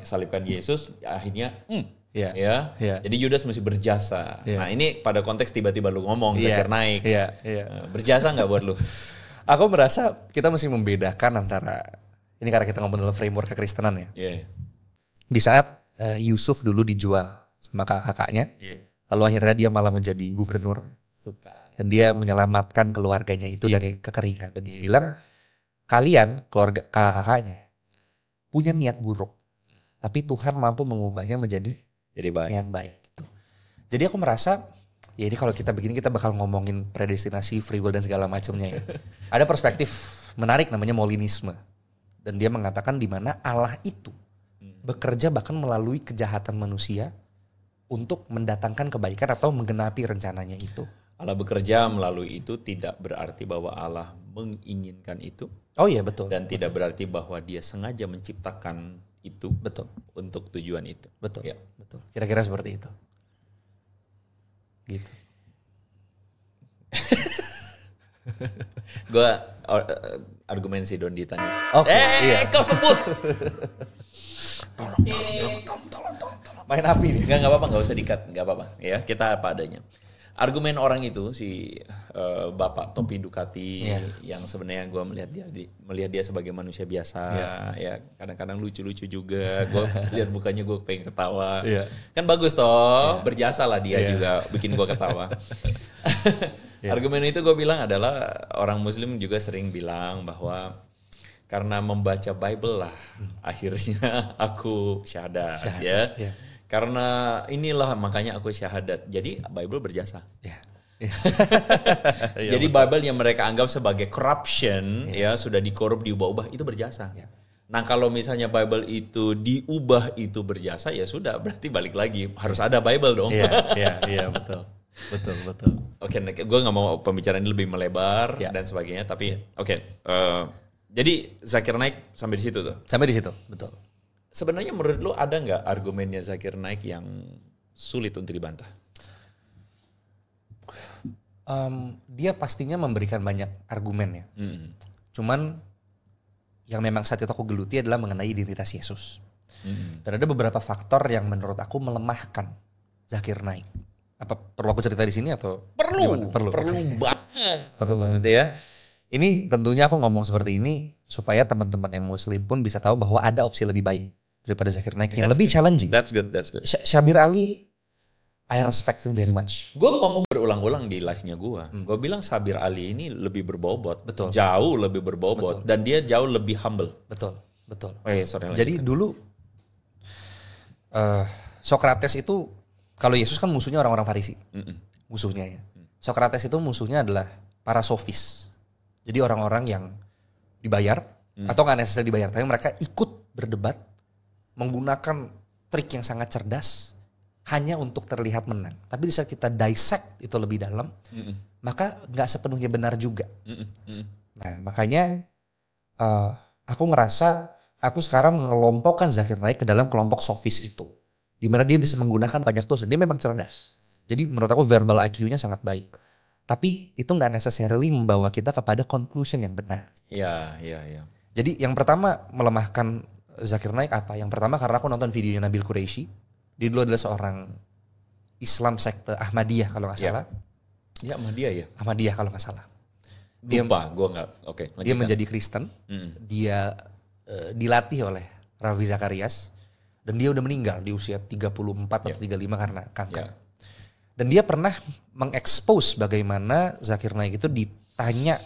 salibkan Yesus, akhirnya ya. Jadi Yudas mesti berjasa. Nah ini pada konteks tiba-tiba lu ngomong Zakir naik. Berjasa nggak buat lu? Aku merasa kita mesti membedakan antara, ini karena kita ngomong dalam framework kekristenan ya. Di saat Yusuf dulu dijual sama kakaknya, lalu akhirnya dia malah menjadi gubernur. Dan dia menyelamatkan keluarganya itu dari kekeringan. Dan dia bilang, kalian, keluarga kakaknya, punya niat buruk. Tapi Tuhan mampu mengubahnya menjadi niat baik. Jadi aku merasa, ya ini kalau kita begini kita bakal ngomongin predestinasi, free will dan segala macamnya ya. Ada perspektif menarik namanya Molinisme. Dan dia mengatakan di mana Allah itu bekerja bahkan melalui kejahatan manusia untuk mendatangkan kebaikan atau menggenapi rencananya itu. Allah bekerja melalui itu tidak berarti bahwa Allah menginginkan itu. Oh iya betul. Dan tidak berarti bahwa dia sengaja menciptakan itu untuk tujuan itu. Betul. Ya. Betul. Kira-kira seperti itu. Gitu. Gue argumen si Dondi tadi. Iya. Kau sebut. Tolong. Main api nih. Enggak apa-apa, enggak usah di-cut, enggak apa-apa. Ya, kita apa adanya. Argumen orang itu si Bapak topi Ducati yang sebenarnya gue melihat dia sebagai manusia biasa, ya kadang-kadang lucu-lucu juga. Gue lihat mukanya gue pengen ketawa. Kan bagus toh, berjasa lah dia juga bikin gue ketawa. Argumen itu gue bilang adalah orang Muslim juga sering bilang bahwa karena membaca Bible lah akhirnya aku syahadat. Karena inilah makanya aku syahadat. Jadi Bible berjasa. Jadi Bible yang mereka anggap sebagai corruption sudah dikorup, diubah-ubah, itu berjasa. Nah kalau misalnya Bible itu diubah itu berjasa, ya sudah berarti balik lagi harus ada Bible dong. Iya betul. Oke, gue nggak mau pembicaraan ini lebih melebar dan sebagainya, tapi jadi Zakir Naik sampai di situ tuh. Sampai di situ, betul. Sebenarnya menurut lo ada nggak argumennya Zakir Naik yang sulit untuk dibantah? Dia pastinya memberikan banyak argumen ya. Cuman yang memang saat itu aku geluti adalah mengenai identitas Yesus. Dan ada beberapa faktor yang menurut aku melemahkan Zakir Naik. Apa perlu aku cerita di sini atau perlu banget ya. Ini tentunya aku ngomong seperti ini supaya teman-teman yang Muslim pun bisa tahu bahwa ada opsi lebih baik daripada Zakir Naik yang lebih challenging. That's good. Syabir Ali, I respect him very much. Gue ngomong berulang-ulang di live-nya gue. Gue bilang Syabir Ali ini lebih berbobot, jauh lebih berbobot, dan dia jauh lebih humble. Betul. Jadi dulu Sokrates itu, kalau Yesus kan musuhnya orang-orang Farisi, musuhnya ya. Sokrates itu musuhnya adalah para sofis. Jadi orang-orang yang dibayar atau nggak necessarily dibayar, tapi mereka ikut berdebat menggunakan trik yang sangat cerdas hanya untuk terlihat menang. Tapi di saat kita dissect itu lebih dalam, maka nggak sepenuhnya benar juga. Nah makanya aku ngerasa aku sekarang mengelompokkan Zakir Naik ke dalam kelompok sofis itu, di mana dia bisa menggunakan banyak tools. Dia memang cerdas. Jadi menurut aku verbal IQ-nya sangat baik. Tapi itu nggak necessarily membawa kita kepada conclusion yang benar. Iya. Jadi yang pertama melemahkan Zakir Naik apa? Yang pertama karena aku nonton videonya Nabil Qureshi. Dia dulu adalah seorang Islam sekte Ahmadiyah kalau nggak salah. Ya Ahmadiyah ya. Ahmadiyah kalau nggak salah. Lupa, gue nggak. Oke. Dia menjadi Kristen. Dia dilatih oleh Ravi Zacharias dan dia udah meninggal di usia 34 atau 35 karena kanker. Dan dia pernah mengekspos bagaimana Zakir Naik itu ditanya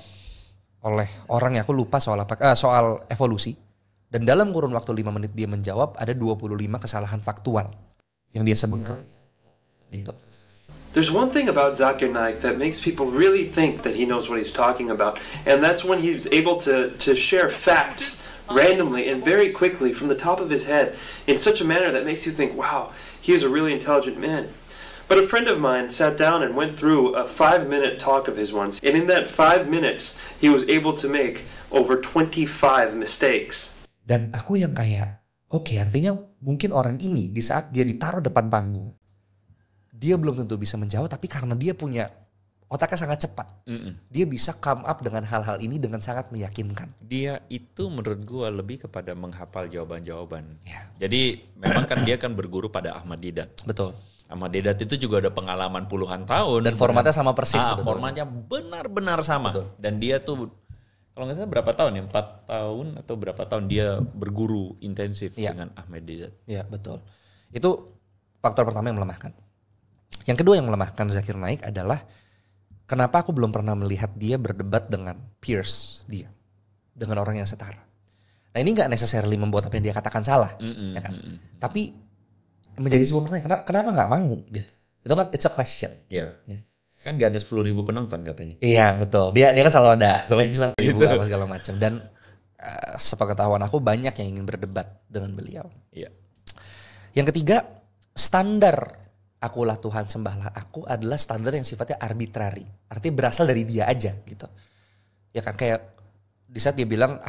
oleh orang yang aku lupa soal evolusi. Dan dalam kurun waktu 5 menit dia menjawab ada 25 kesalahan faktual yang dia sebutkan. There's one thing about Zakir Naik that makes people really think that he knows what he's talking about, and that's when he's able to share facts randomly and very quickly from the top of his head in such a manner that makes you think, wow, he is a really intelligent man. But a friend of mine sat down and went through a 5-minute talk of his once, and in that 5 minutes, he was able to make over 25 mistakes. Dan aku yang kayak, oke, artinya mungkin orang ini di saat dia ditaruh depan panggung, dia belum tentu bisa menjawab, tapi karena dia punya otaknya sangat cepat. Dia bisa come up dengan hal-hal ini dengan sangat meyakinkan. Dia itu menurut gua lebih kepada menghafal jawaban-jawaban. Ya. Jadi memang kan dia kan berguru pada Ahmad Didat. Betul. Ahmad Didat itu juga ada pengalaman puluhan tahun. Dan formatnya sama persis. Formatnya benar-benar sama. Betul. Dan dia tuh kalau nggak salah berapa tahun ya? 4 tahun atau berapa tahun dia berguru intensif dengan Ahmad Didat. Iya betul. Itu faktor pertama yang melemahkan. Yang kedua yang melemahkan Zakir Naik adalah kenapa aku belum pernah melihat dia berdebat dengan peers dia. Dengan orang yang setara. Nah ini gak necessarily membuat apa yang dia katakan salah. Ya kan? Tapi menjadi sebuah pertanyaan, kenapa gak mau? Gitu. Itu kan it's a question. Iya. Kan gak ada 10.000 penonton katanya. Iya betul. Dia kan selalu ada. 9.000 apa segala macam. Dan sepengetahuan aku banyak yang ingin berdebat dengan beliau. Iya. Yang ketiga, standar akulah Tuhan sembahlah aku adalah standar yang sifatnya arbitrary. Artinya berasal dari dia aja gitu. Ya kan kayak di saat dia bilang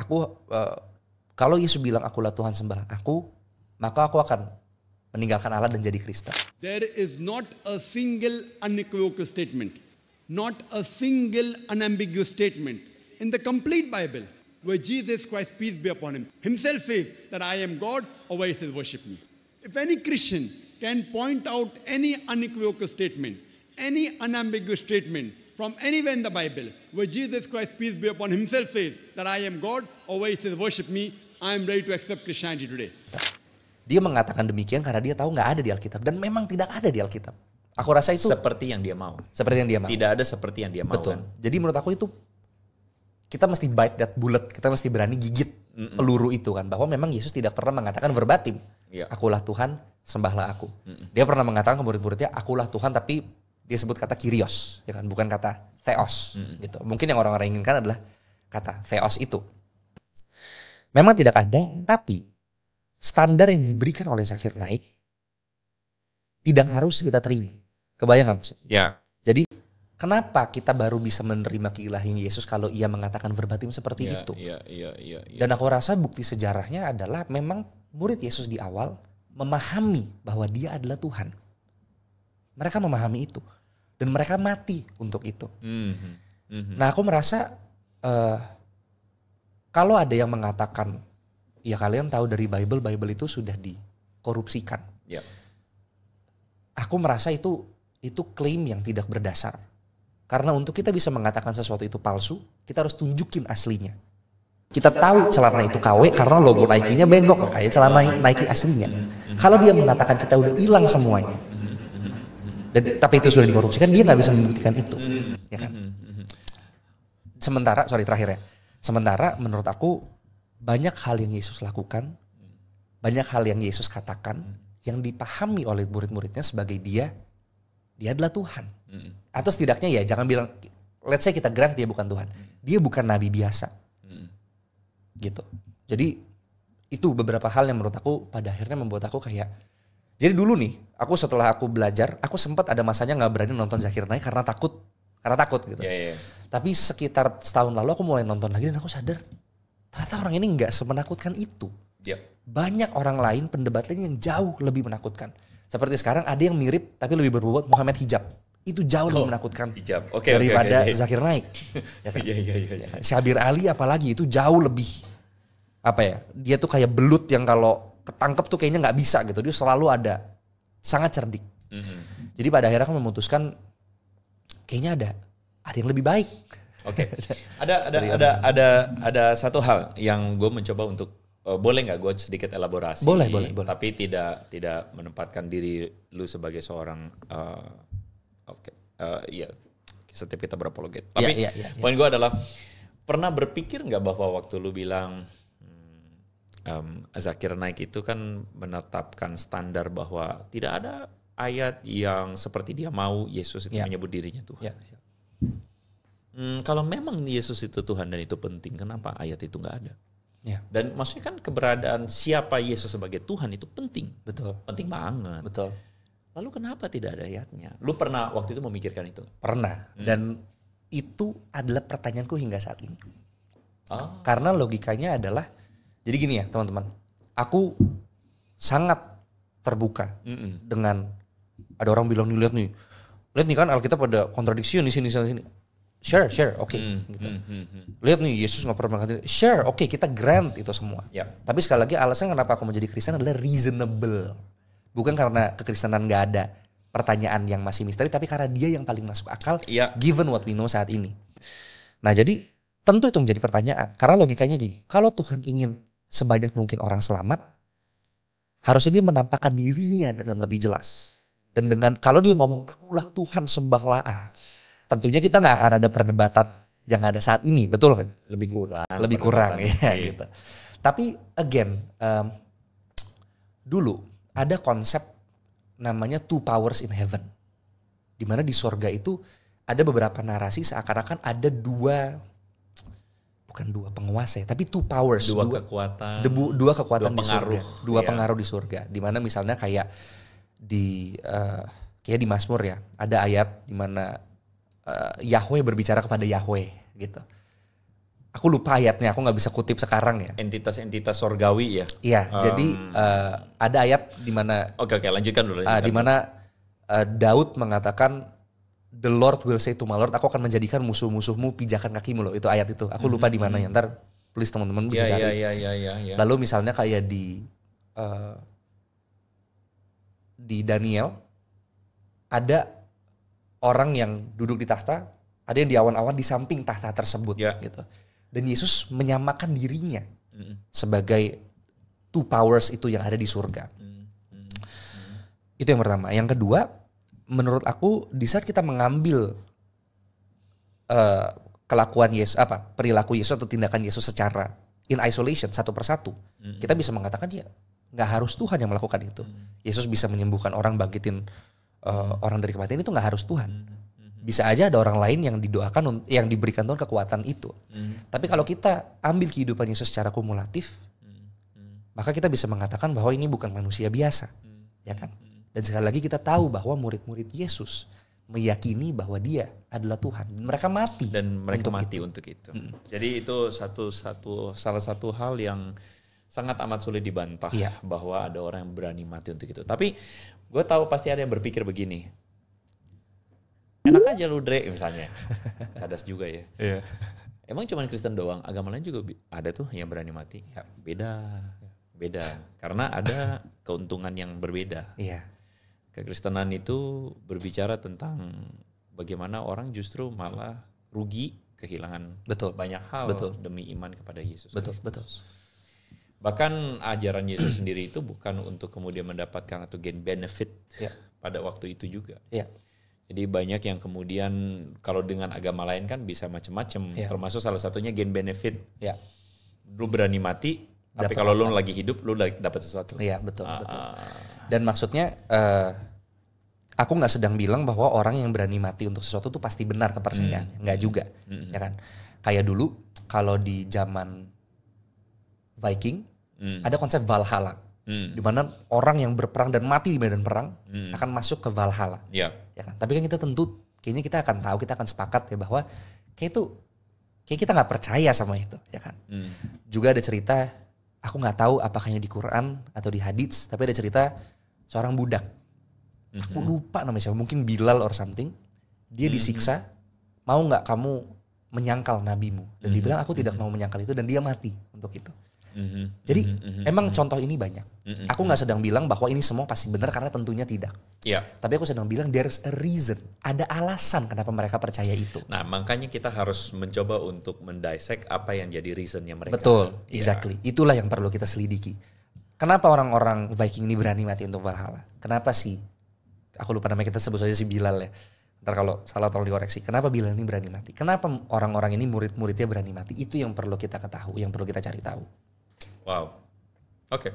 kalau Yesus bilang akulah Tuhan sembahlah aku, maka aku akan meninggalkan Allah dan jadi Kristen. There is not a single unequivocal statement, not a single unambiguous statement in the complete Bible where Jesus Christ, peace be upon him, himself says that I am God, or where he says worship me. If any Christian can point out any unequivocal statement, any unambiguous statement from anywhere in the Bible where Jesus Christ, peace be upon himself, says that I am God, or where he says worship me, I am ready to accept Christianity today. Dia mengatakan demikian karena dia tahu nggak ada di Alkitab dan memang tidak ada di Alkitab. Aku rasa itu seperti yang dia mau. Seperti yang dia mau. Tidak ada seperti yang dia mau. Betul. Kan? Jadi menurut aku itu kita mesti bite that bullet, kita mesti berani gigit peluru itu kan, bahwa memang Yesus tidak pernah mengatakan verbatim, akulah Tuhan, sembahlah aku. Dia pernah mengatakan ke murid-muridnya, akulah Tuhan, tapi dia sebut kata Kyrios, ya kan, bukan kata Theos, gitu. Mungkin yang orang-orang inginkan adalah kata Theos itu. Memang tidak ada, tapi standar yang diberikan oleh Zakir Naik tidak harus kita terima. Kebayang nggak? Ya. Jadi kenapa kita baru bisa menerima keilahian Yesus kalau ia mengatakan verbatim seperti itu? Iya. Dan aku rasa bukti sejarahnya adalah memang murid Yesus di awal memahami bahwa dia adalah Tuhan. Mereka memahami itu. Dan mereka mati untuk itu. Nah aku merasa kalau ada yang mengatakan, ya kalian tahu dari Bible itu sudah dikorupsikan. Yep. Aku merasa itu klaim yang tidak berdasar. Karena untuk kita bisa mengatakan sesuatu itu palsu, kita harus tunjukin aslinya. Kita tahu celana itu KW karena logo Nike-nya bengkok, kayak celana Nike aslinya. Kalau dia mengatakan kita udah hilang semuanya, tapi itu sudah dikorupsikan, dia nggak bisa membuktikan itu, ya kan? Sementara menurut aku banyak hal yang Yesus lakukan, banyak hal yang Yesus katakan, yang dipahami oleh murid-muridnya sebagai dia adalah Tuhan. Atau setidaknya ya jangan bilang, let's say kita grant dia bukan Tuhan. Dia bukan nabi biasa. Gitu. Jadi itu beberapa hal yang menurut aku pada akhirnya membuat aku kayak, jadi dulu nih, setelah aku belajar, aku sempat ada masanya gak berani nonton Zakir Naik karena takut gitu. Yeah. Tapi sekitar setahun lalu aku mulai nonton lagi dan aku sadar, ternyata orang ini gak semenakutkan itu. Yep. Banyak orang lain, pendebat lain yang jauh lebih menakutkan. Seperti sekarang ada yang mirip tapi lebih berbobot Muhammad Hijab. Itu jauh lebih menakutkan daripada Zakir Naik. Ya kan? Yeah. Syabir Ali apalagi itu jauh lebih dia tuh kayak belut yang kalau ketangkep tuh kayaknya nggak bisa gitu. Dia selalu ada, sangat cerdik. Jadi pada akhirnya aku memutuskan kayaknya ada yang lebih baik. Oke. Ada satu hal yang gue mencoba untuk boleh nggak gue sedikit elaborasi? Boleh. Tapi tidak menempatkan diri lu sebagai seorang setiap kita berapologet. Tapi poin gue adalah, pernah berpikir nggak bahwa waktu lu bilang Zakir Naik itu kan menetapkan standar bahwa tidak ada ayat yang seperti dia mau Yesus itu menyebut dirinya Tuhan. Kalau memang Yesus itu Tuhan dan itu penting, kenapa ayat itu nggak ada? Dan maksudnya kan keberadaan siapa Yesus sebagai Tuhan itu penting. Betul. Penting banget. Betul. Lalu kenapa tidak ada ayatnya? Lu pernah waktu itu memikirkan itu? Pernah. Dan itu adalah pertanyaanku hingga saat ini. Karena logikanya adalah, jadi gini ya teman-teman. Aku sangat terbuka dengan, ada orang bilang nih, lihat nih, Lihat nih kan Alkitab ada kontradiksi di sini. Share, oke. Gitu. Lihat nih Yesus nggak pernah mengatakan share, oke, kita grant itu semua. Yep. Tapi sekali lagi alasan kenapa aku menjadi Kristen adalah reasonable, bukan karena kekristenan nggak ada pertanyaan yang masih misteri, tapi karena dia yang paling masuk akal, given what we know saat ini. Nah jadi tentu itu menjadi pertanyaan, karena logikanya gini, kalau Tuhan ingin sebanyak mungkin orang selamat, harusnya dia menampakkan dirinya dengan lebih jelas. Dan dengan kalau dia ngomong, akulah Tuhan sembahlah, tentunya kita nggak akan ada perdebatan yang ada saat ini, betul kan? Lebih kurang ya gitu. Tapi again, dulu ada konsep namanya two powers in heaven, di mana di surga itu ada beberapa narasi seakan-akan ada bukan dua penguasa ya, tapi two powers, dua kekuatan di surga, dua pengaruh di surga. Di mana misalnya kayak di Mazmur ya, ada ayat di mana Yahweh berbicara kepada Yahweh gitu. Aku lupa ayatnya, aku nggak bisa kutip sekarang ya. Entitas sorgawi ya. Iya, jadi ada ayat di mana. Oke, lanjutkan dulu. Di mana Daud mengatakan, The Lord will say to my Lord, aku akan menjadikan musuh-musuhmu pijakan kakimu loh. Itu ayat itu. Aku lupa di mana ya. Ntar please teman-teman bisa cari. Ya. Lalu misalnya kayak di Daniel ada orang yang duduk di tahta, ada yang di awan-awan di samping tahta tersebut gitu. Dan Yesus menyamakan dirinya sebagai two powers itu yang ada di surga. Itu yang pertama. Yang kedua, menurut aku di saat kita mengambil kelakuan Yesus, perilaku Yesus atau tindakan Yesus secara in isolation satu persatu, kita bisa mengatakan ya nggak harus Tuhan yang melakukan itu. Yesus bisa menyembuhkan orang, bangkitin orang dari kematian, itu nggak harus Tuhan. Bisa aja ada orang lain yang didoakan, yang diberikan Tuhan kekuatan itu. Tapi kalau kita ambil kehidupan Yesus secara kumulatif, maka kita bisa mengatakan bahwa ini bukan manusia biasa, ya kan? Dan sekali lagi kita tahu bahwa murid-murid Yesus meyakini bahwa Dia adalah Tuhan. Mereka mati. Dan mereka mati untuk itu. Jadi itu salah satu hal yang sangat amat sulit dibantah, bahwa ada orang yang berani mati untuk itu. Tapi gue tahu pasti ada yang berpikir begini, enak aja lu Dre misalnya, cadas juga ya. Emang cuma Kristen doang, agama lain juga ada tuh yang berani mati. Beda, karena ada keuntungan yang berbeda. Kekristenan itu berbicara tentang bagaimana orang justru malah rugi, kehilangan banyak hal demi iman kepada Yesus. Betul. Bahkan ajaran Yesus sendiri itu bukan untuk kemudian mendapatkan atau gain benefit pada waktu itu juga. Jadi banyak yang kemudian kalau dengan agama lain kan bisa macam-macam, termasuk salah satunya gain benefit. Lu berani mati, tapi kalau lu lagi hidup lu dapat sesuatu. Iya, betul. Dan maksudnya aku nggak sedang bilang bahwa orang yang berani mati untuk sesuatu itu pasti benar kepercayaannya, nggak juga, ya kan? Kayak dulu kalau di zaman Viking ada konsep Valhalla, di mana orang yang berperang dan mati di medan perang akan masuk ke Valhalla, ya kan? Tapi kan kita tentu kayaknya kita akan tahu, kita akan sepakat ya bahwa kayak kita nggak percaya sama itu, ya kan? Juga ada cerita, aku nggak tahu apakahnya di Quran atau di hadits, tapi ada cerita seorang budak, aku lupa namanya siapa, mungkin Bilal or something, dia disiksa, mau nggak kamu menyangkal nabimu? Dan dia bilang aku tidak mau menyangkal itu, dan dia mati untuk itu. Jadi emang contoh ini banyak. Aku nggak sedang bilang bahwa ini semua pasti benar, karena tentunya tidak. Tapi aku sedang bilang there's a reason, ada alasan kenapa mereka percaya itu. Nah makanya kita harus mencoba untuk mendissect apa yang jadi reasonnya mereka. Betul, exactly. Itulah yang perlu kita selidiki. Kenapa orang-orang Viking ini berani mati untuk Valhalla? Kenapa sih? Aku lupa namanya, kita sebut saja si Bilal ya. Ntar kalau salah tolong dikoreksi. Kenapa Bilal ini berani mati? Kenapa orang-orang ini murid-muridnya berani mati? Itu yang perlu kita ketahui, yang perlu kita cari tahu. Wow, oke.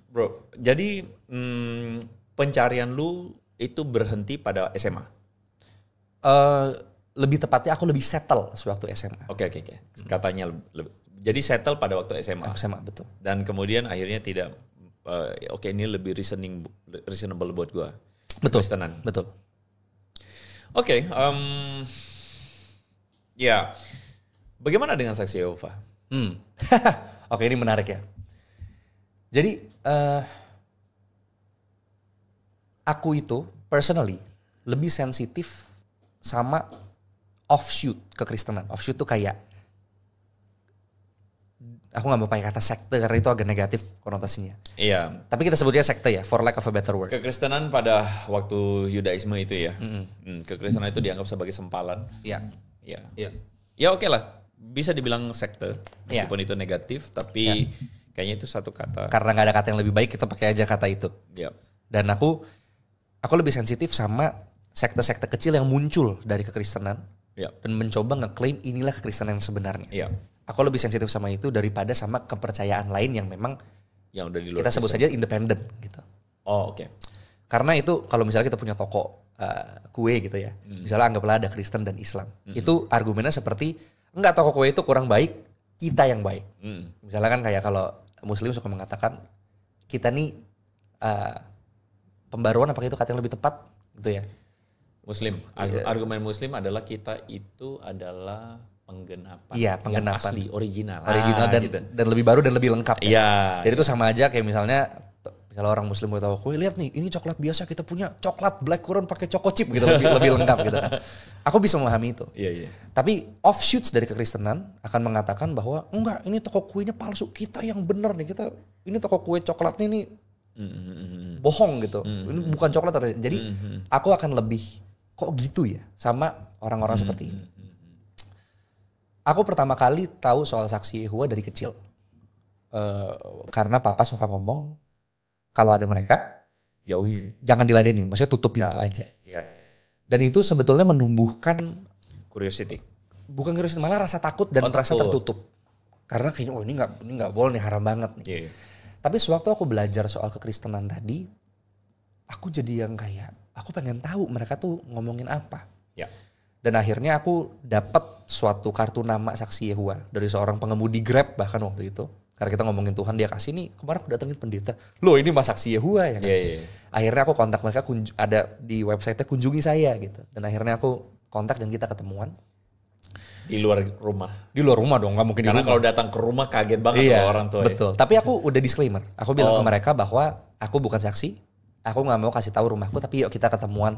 Bro, jadi pencarian lu itu berhenti pada SMA? Lebih tepatnya aku lebih settle sewaktu SMA. Oke. Katanya jadi settle pada waktu SMA. SMA, betul. Dan kemudian akhirnya tidak, ini lebih reasonable buat gua. Betul. Kristenan. Betul. Oke. Ya. Bagaimana dengan saksi Yehova? Oke, ini menarik ya. Jadi aku itu personally lebih sensitif sama offshoot kekristenan. Offshoot tuh kayak, aku gak mau pakai kata sekte karena itu agak negatif konotasinya. Iya. Tapi kita sebutnya sekte ya, for lack of a better word. Kekristenan pada waktu Yudaisme itu ya. Kekristenan itu dianggap sebagai sempalan. Iya. Iya. Iya. Ya oke lah, bisa dibilang sekte meskipun itu negatif, tapi kayaknya itu satu kata. Karena gak ada kata yang lebih baik, kita pakai aja kata itu. Iya. Dan aku lebih sensitif sama sekte-sekte kecil yang muncul dari kekristenan. Iya. Dan mencoba ngeklaim inilah kekristenan yang sebenarnya. Iya. Aku lebih sensitif sama itu daripada sama kepercayaan lain yang memang Yang udah di luar kita sebut Kristen. saja independen gitu. Oh oke. Karena itu kalau misalnya kita punya toko kue gitu ya, misalnya anggaplah ada Kristen dan Islam, itu argumennya seperti enggak, toko kue itu kurang baik, kita yang baik. Misalnya kan kayak kalau Muslim suka mengatakan kita nih pembaruan, apakah itu kata yang lebih tepat gitu ya? Muslim. Argumen Muslim adalah kita itu adalah penggenapan. Iya, penggenapan. Yang asli, original. Original dan gitu. dan lebih baru dan lebih lengkap. Ya. Iya. Jadi itu sama aja kayak misalnya orang Muslim mau tahu kue, lihat nih ini coklat biasa, kita punya coklat black currant pakai choco chip gitu, lebih lengkap gitu kan. Aku bisa memahami itu. Iya. Tapi offshoots dari kekristenan akan mengatakan bahwa enggak, ini toko kuenya palsu, kita yang benar nih, ini toko kue coklatnya ini bohong gitu. Ini bukan coklat. Jadi aku akan lebih kok gitu ya sama orang-orang seperti ini. Aku pertama kali tahu soal saksi Yehova dari kecil. Karena papa suka ngomong, kalau ada mereka, jauhi. Jangan diladenin, maksudnya tutup pintu aja. Ya. Dan itu sebetulnya menumbuhkan, Curiosity. bukan curiosity, malah rasa takut dan rasa tertutup. Karena kayaknya, ini nggak boleh nih, haram banget nih. Iya. Tapi sewaktu aku belajar soal kekristenan tadi, aku jadi yang kayak, aku pengen tahu mereka tuh ngomongin apa. Ya. Dan akhirnya aku dapat suatu kartu nama saksi Yehova dari seorang pengemudi Grab bahkan waktu itu. Karena kita ngomongin Tuhan, dia kasih nih, kemarin aku datengin pendeta. Loh, ini mas saksi Yehova ya kan? Iya. Akhirnya aku kontak mereka, ada di website-nya kunjungi saya gitu. Dan akhirnya aku kontak dan kita ketemuan. Di luar rumah. Di luar rumah dong, gak mungkin Karena di rumah. kalau datang ke rumah kaget banget sama orang tua. Betul, tapi aku udah disclaimer. Aku bilang ke mereka bahwa aku bukan saksi. Aku gak mau kasih tahu rumahku, tapi yuk kita ketemuan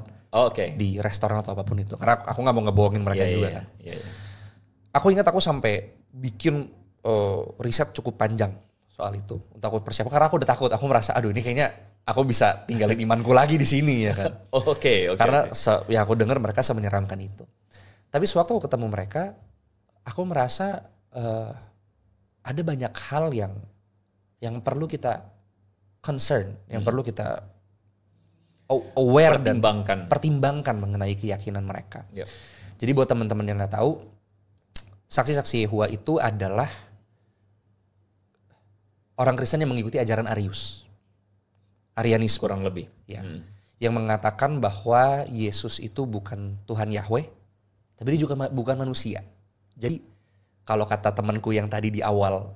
di restoran atau apapun itu. Karena aku gak mau ngebohongin mereka juga kan. Iya. Aku ingat aku sampai bikin riset cukup panjang soal itu. Untuk aku persiapan, karena aku udah takut. Aku merasa, aduh ini kayaknya aku bisa tinggalin imanku lagi di sini ya kan. Oke. Karena yang aku dengar mereka semenyeramkan itu. Tapi sewaktu aku ketemu mereka, aku merasa ada banyak hal yang perlu kita concern, yang perlu kita aware dan pertimbangkan mengenai keyakinan mereka. Yep. Jadi buat teman-teman yang nggak tahu, saksi-saksi Yehova itu adalah orang Kristen yang mengikuti ajaran Arianisme kurang lebih. Ya. Yang mengatakan bahwa Yesus itu bukan Tuhan Yahweh, tapi dia juga bukan manusia. Jadi kalau kata temanku yang tadi di awal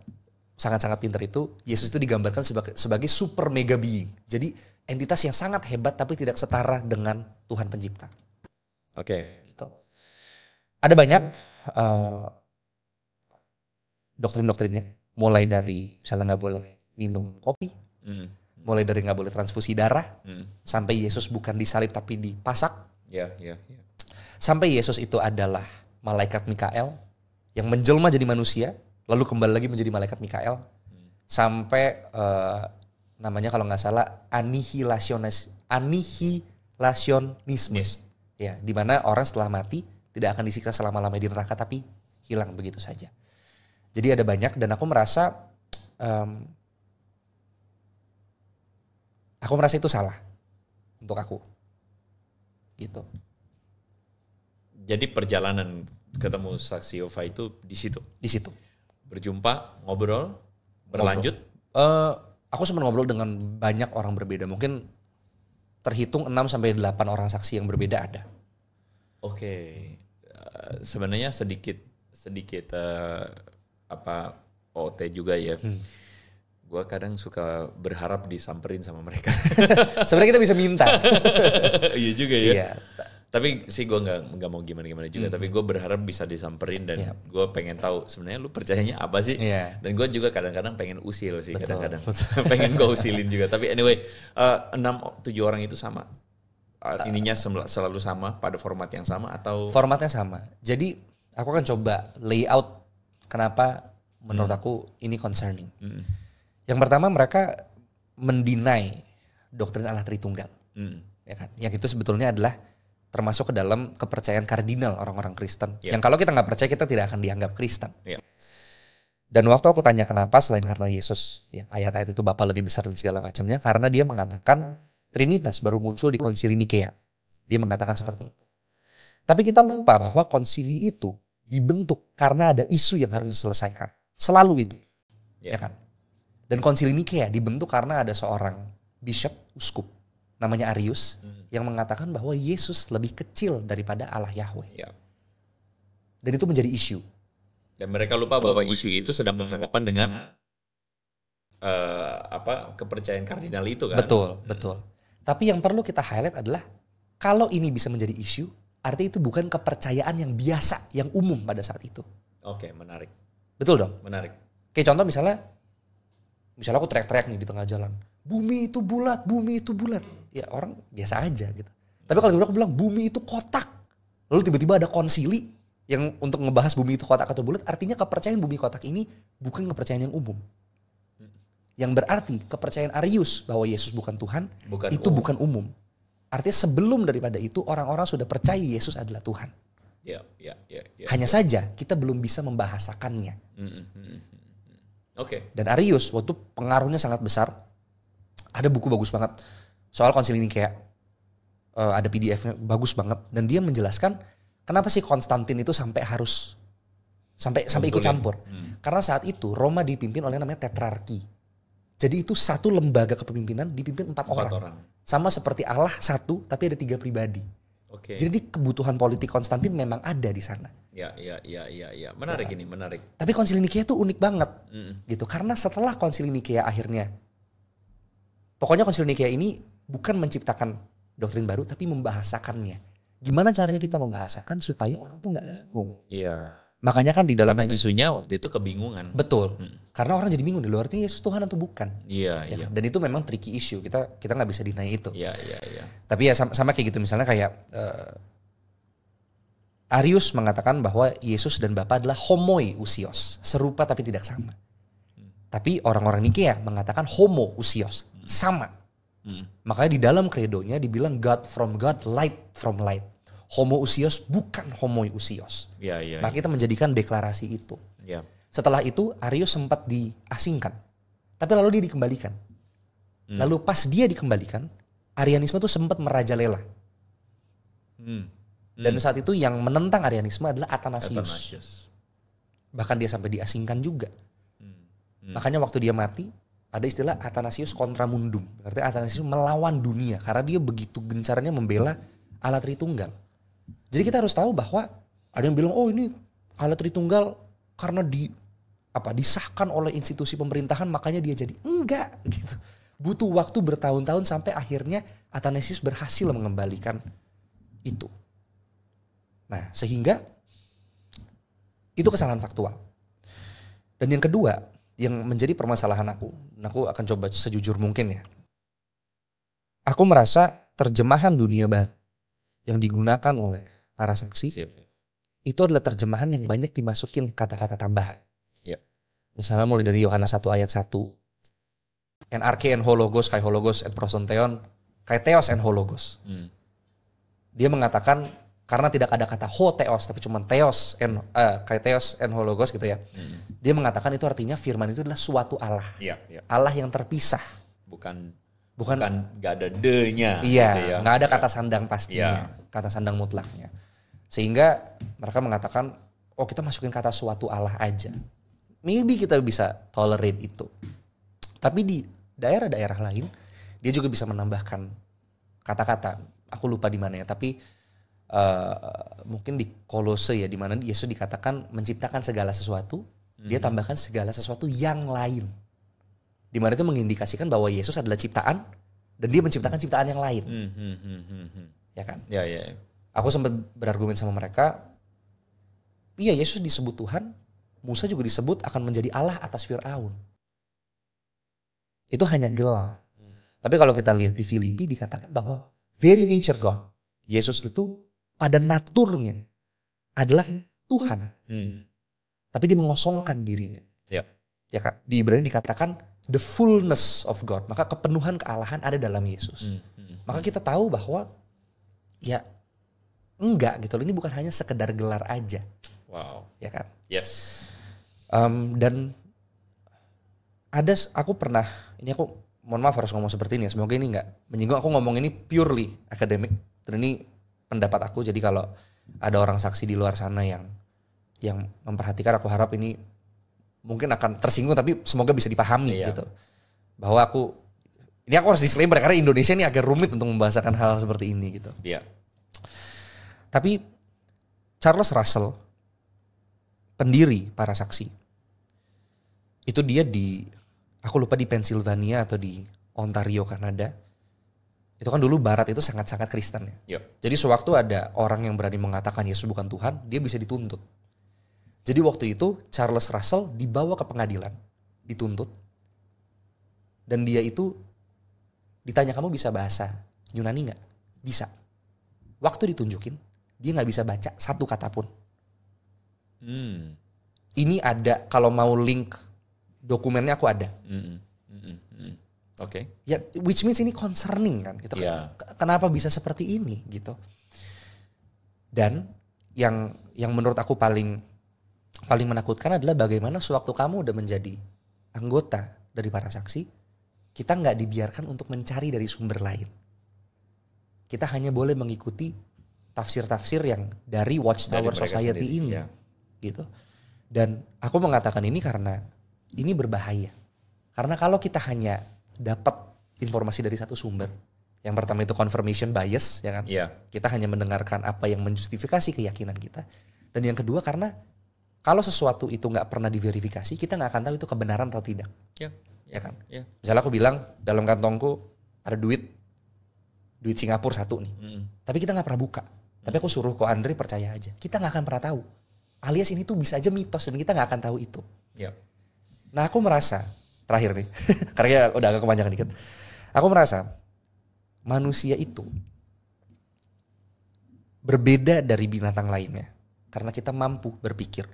sangat-sangat pintar itu, Yesus itu digambarkan sebagai super mega being. Jadi entitas yang sangat hebat tapi tidak setara dengan Tuhan pencipta. Oke. Gitu. Ada banyak doktrin-doktrinnya, mulai dari misalnya nggak boleh minum kopi, mulai dari nggak boleh transfusi darah, sampai Yesus bukan disalib tapi dipasak, sampai Yesus itu adalah malaikat Mikael yang menjelma jadi manusia, lalu kembali lagi menjadi malaikat Mikael, sampai namanya kalau nggak salah anihilasionisme, ya, di mana orang setelah mati tidak akan disiksa selama-lamanya di neraka tapi hilang begitu saja. Jadi ada banyak dan aku merasa itu salah untuk aku, gitu. Jadi perjalanan ketemu saksi Yehova itu di situ. Di situ. Berjumpa, ngobrol, berlanjut. Aku sempat ngobrol dengan banyak orang berbeda. Mungkin terhitung 6-8 orang saksi yang berbeda ada. Oke. Sebenarnya sedikit OT juga ya. Gue kadang suka berharap disamperin sama mereka. Sebenarnya kita bisa minta. Iya juga ya. Iya. Tapi sih gue nggak mau gimana juga. Tapi gue berharap bisa disamperin dan gue pengen tahu sebenarnya lu percayanya apa sih. Dan gue juga kadang-kadang pengen usil sih. Kadang-kadang pengen gue usilin juga. Tapi anyway 6-7 orang itu sama. ininya selalu sama pada format yang sama atau formatnya sama. Jadi aku akan coba layout kenapa menurut aku ini concerning. Yang pertama, mereka mendinai doktrin Allah Tritunggal. Ya kan? Yang itu sebetulnya adalah termasuk ke dalam kepercayaan kardinal orang-orang Kristen. Yang kalau kita nggak percaya, kita tidak akan dianggap Kristen. Dan waktu aku tanya kenapa, selain karena Yesus, ya, ayat-ayat itu Bapa lebih besar dan segala macamnya, karena dia mengatakan Trinitas baru muncul di konsili Nikea. Dia mengatakan seperti itu. Tapi kita lupa bahwa konsili itu dibentuk karena ada isu yang harus diselesaikan. Selalu itu. Ya kan? Dan konsili Nikea dibentuk karena ada seorang bishop, uskup, namanya Arius, yang mengatakan bahwa Yesus lebih kecil daripada Allah Yahweh. Dan itu menjadi isu. Dan mereka lupa bahwa isu itu sedang berhadapan dengan kepercayaan kardinal itu kan. Betul. Tapi yang perlu kita highlight adalah kalau ini bisa menjadi isu, artinya itu bukan kepercayaan yang biasa, yang umum pada saat itu. Oke, menarik. Betul dong? Menarik. Kayak contoh misalnya aku teriak-teriak nih di tengah jalan. Bumi itu bulat, bumi itu bulat. Ya orang biasa aja gitu. Tapi kalau tiba-tiba aku bilang bumi itu kotak. Lalu tiba-tiba ada konsili yang untuk ngebahas bumi itu kotak atau bulat. Artinya kepercayaan bumi kotak ini bukan kepercayaan yang umum. Yang berarti kepercayaan Arius bahwa Yesus bukan Tuhan, bukan umum. Artinya sebelum daripada itu orang-orang sudah percaya Yesus adalah Tuhan. Hanya saja kita belum bisa membahasakannya. Dan Arius waktu pengaruhnya sangat besar. Ada buku bagus banget soal konsili Nikea. Ada PDF-nya bagus banget. Dan dia menjelaskan kenapa sih Konstantin itu sampai ikut campur. Karena saat itu Roma dipimpin oleh namanya tetrarki. Jadi itu satu lembaga kepemimpinan dipimpin 4 orang. Sama seperti Allah satu tapi ada 3 pribadi. Jadi kebutuhan politik Konstantin memang ada di sana. Menarik ini, menarik. Tapi konsili Nikea itu unik banget. Gitu. Karena setelah konsili Nikea akhirnya, pokoknya konsili Nikea ini bukan menciptakan doktrin baru tapi membahasakannya. Gimana caranya kita membahasakan supaya orang tuh nggak bingung? Makanya kan di dalam isunya waktu itu kebingungan. Betul. Karena orang jadi bingung di luar ini Yesus Tuhan atau bukan. Dan itu memang tricky issue. Kita nggak bisa deny itu. Tapi ya sama kayak gitu, misalnya kayak Arius mengatakan bahwa Yesus dan Bapa adalah homoiousios, serupa tapi tidak sama. Tapi orang-orang Nikea mengatakan homoousios, sama. Makanya di dalam kredonya dibilang God from God, light from light. Homoousios bukan homoiousios. Maka kita menjadikan deklarasi itu. Setelah itu Arius sempat diasingkan. Tapi lalu dia dikembalikan. Lalu pas dia dikembalikan, Arianisme itu sempat merajalela. Dan saat itu yang menentang Arianisme adalah Athanasius. Bahkan dia sampai diasingkan juga. Makanya waktu dia mati, ada istilah Athanasius contra mundum. Artinya Athanasius melawan dunia karena dia begitu gencarnya membela Allah Tritunggal. Jadi kita harus tahu bahwa ada yang bilang, oh ini Allah Tritunggal karena disahkan oleh institusi pemerintahan makanya dia jadi. Enggak gitu. Butuh waktu bertahun-tahun sampai akhirnya Athanasius berhasil mengembalikan itu. Nah sehingga itu kesalahan faktual. Dan yang kedua yang menjadi permasalahan aku akan coba sejujur mungkin ya. Aku merasa terjemahan dunia baru yang digunakan oleh para saksi itu adalah terjemahan yang banyak dimasukin kata-kata tambahan. Misalnya mulai dari Yohanes 1 ayat 1. En arche en hologos kai hologos et prosonteon kai theos en hologos. Dia mengatakan karena tidak ada kata ho theos tapi cuma theos kai theos en hologos gitu ya. Dia mengatakan itu artinya firman itu adalah suatu Allah. Allah yang terpisah. Bukan nggak ada de-nya. Nggak ada kata sandang pastinya, kata sandang mutlaknya. Sehingga mereka mengatakan, oh kita masukin kata suatu Allah aja. Maybe kita bisa tolerate itu. Tapi di daerah-daerah lain, dia juga bisa menambahkan kata-kata. Aku lupa di mana ya, tapi mungkin di Kolose ya, di mana Yesus dikatakan menciptakan segala sesuatu, dia tambahkan segala sesuatu yang lain. Di mana itu mengindikasikan bahwa Yesus adalah ciptaan dan dia menciptakan ciptaan yang lain. Ya kan? Aku sempat berargumen sama mereka, iya Yesus disebut Tuhan, Musa juga disebut akan menjadi Allah atas Fir'aun. Itu hanya gelar. Tapi kalau kita lihat di Filipi dikatakan bahwa very nature God. Yesus itu pada naturnya adalah Tuhan. Tapi dia mengosongkan dirinya. Ya. Ya kan? Di Ibrani dikatakan the fullness of God. Maka kepenuhan kealahan ada dalam Yesus. Maka kita tahu bahwa ya enggak gitu loh. Ini bukan hanya sekedar gelar aja. Wow. Ya kan? Yes. Dan aku pernah, ini aku mohon maaf harus ngomong seperti ini ya, semoga ini nggak menyinggung, aku ngomong ini purely akademik, dan ini pendapat aku, jadi kalau ada orang saksi di luar sana yang memperhatikan, aku harap ini mungkin akan tersinggung, tapi semoga bisa dipahami gitu. Bahwa aku harus disclaimer karena Indonesia ini agak rumit untuk membahasakan hal seperti ini gitu. Iya. Tapi Charles Russell, pendiri para saksi, itu dia aku lupa di Pennsylvania atau di Ontario, Kanada. Itu kan dulu Barat itu sangat-sangat Kristen ya. Yep. Jadi sewaktu ada orang yang berani mengatakan Yesus bukan Tuhan, dia bisa dituntut. Jadi waktu itu Charles Russell dibawa ke pengadilan, dituntut. Dan dia itu ditanya, kamu bisa bahasa Yunani gak? Bisa. Waktu ditunjukin, dia gak bisa baca satu kata pun. Ini ada, kalau mau link dokumennya aku ada. Oke. Ya, which means ini concerning kan gitu. Yeah. Kenapa bisa seperti ini gitu. Dan yang menurut aku paling menakutkan adalah bagaimana sewaktu kamu udah menjadi anggota dari para saksi, kita nggak dibiarkan untuk mencari dari sumber lain. Kita hanya boleh mengikuti tafsir-tafsir yang dari Watchtower Society sendiri, ini, ya. gitu. Dan aku mengatakan ini karena ini berbahaya. Karena kalau kita hanya dapat informasi dari satu sumber, yang pertama itu confirmation bias, ya kan? Yeah. Kita hanya mendengarkan apa yang menjustifikasi keyakinan kita. Dan yang kedua karena kalau sesuatu itu nggak pernah diverifikasi, kita nggak akan tahu itu kebenaran atau tidak. Yeah. Ya kan? Yeah. Misalnya aku bilang dalam kantongku ada duit Singapura 1 nih, tapi kita nggak pernah buka. Tapi aku suruh Ko Andre percaya aja, kita nggak akan pernah tahu. Alias ini tuh bisa aja mitos dan kita nggak akan tahu itu. Yeah. Nah aku merasa, terakhir nih, karena udah agak kepanjangan dikit. Aku merasa manusia itu berbeda dari binatang lainnya. Karena kita mampu berpikir.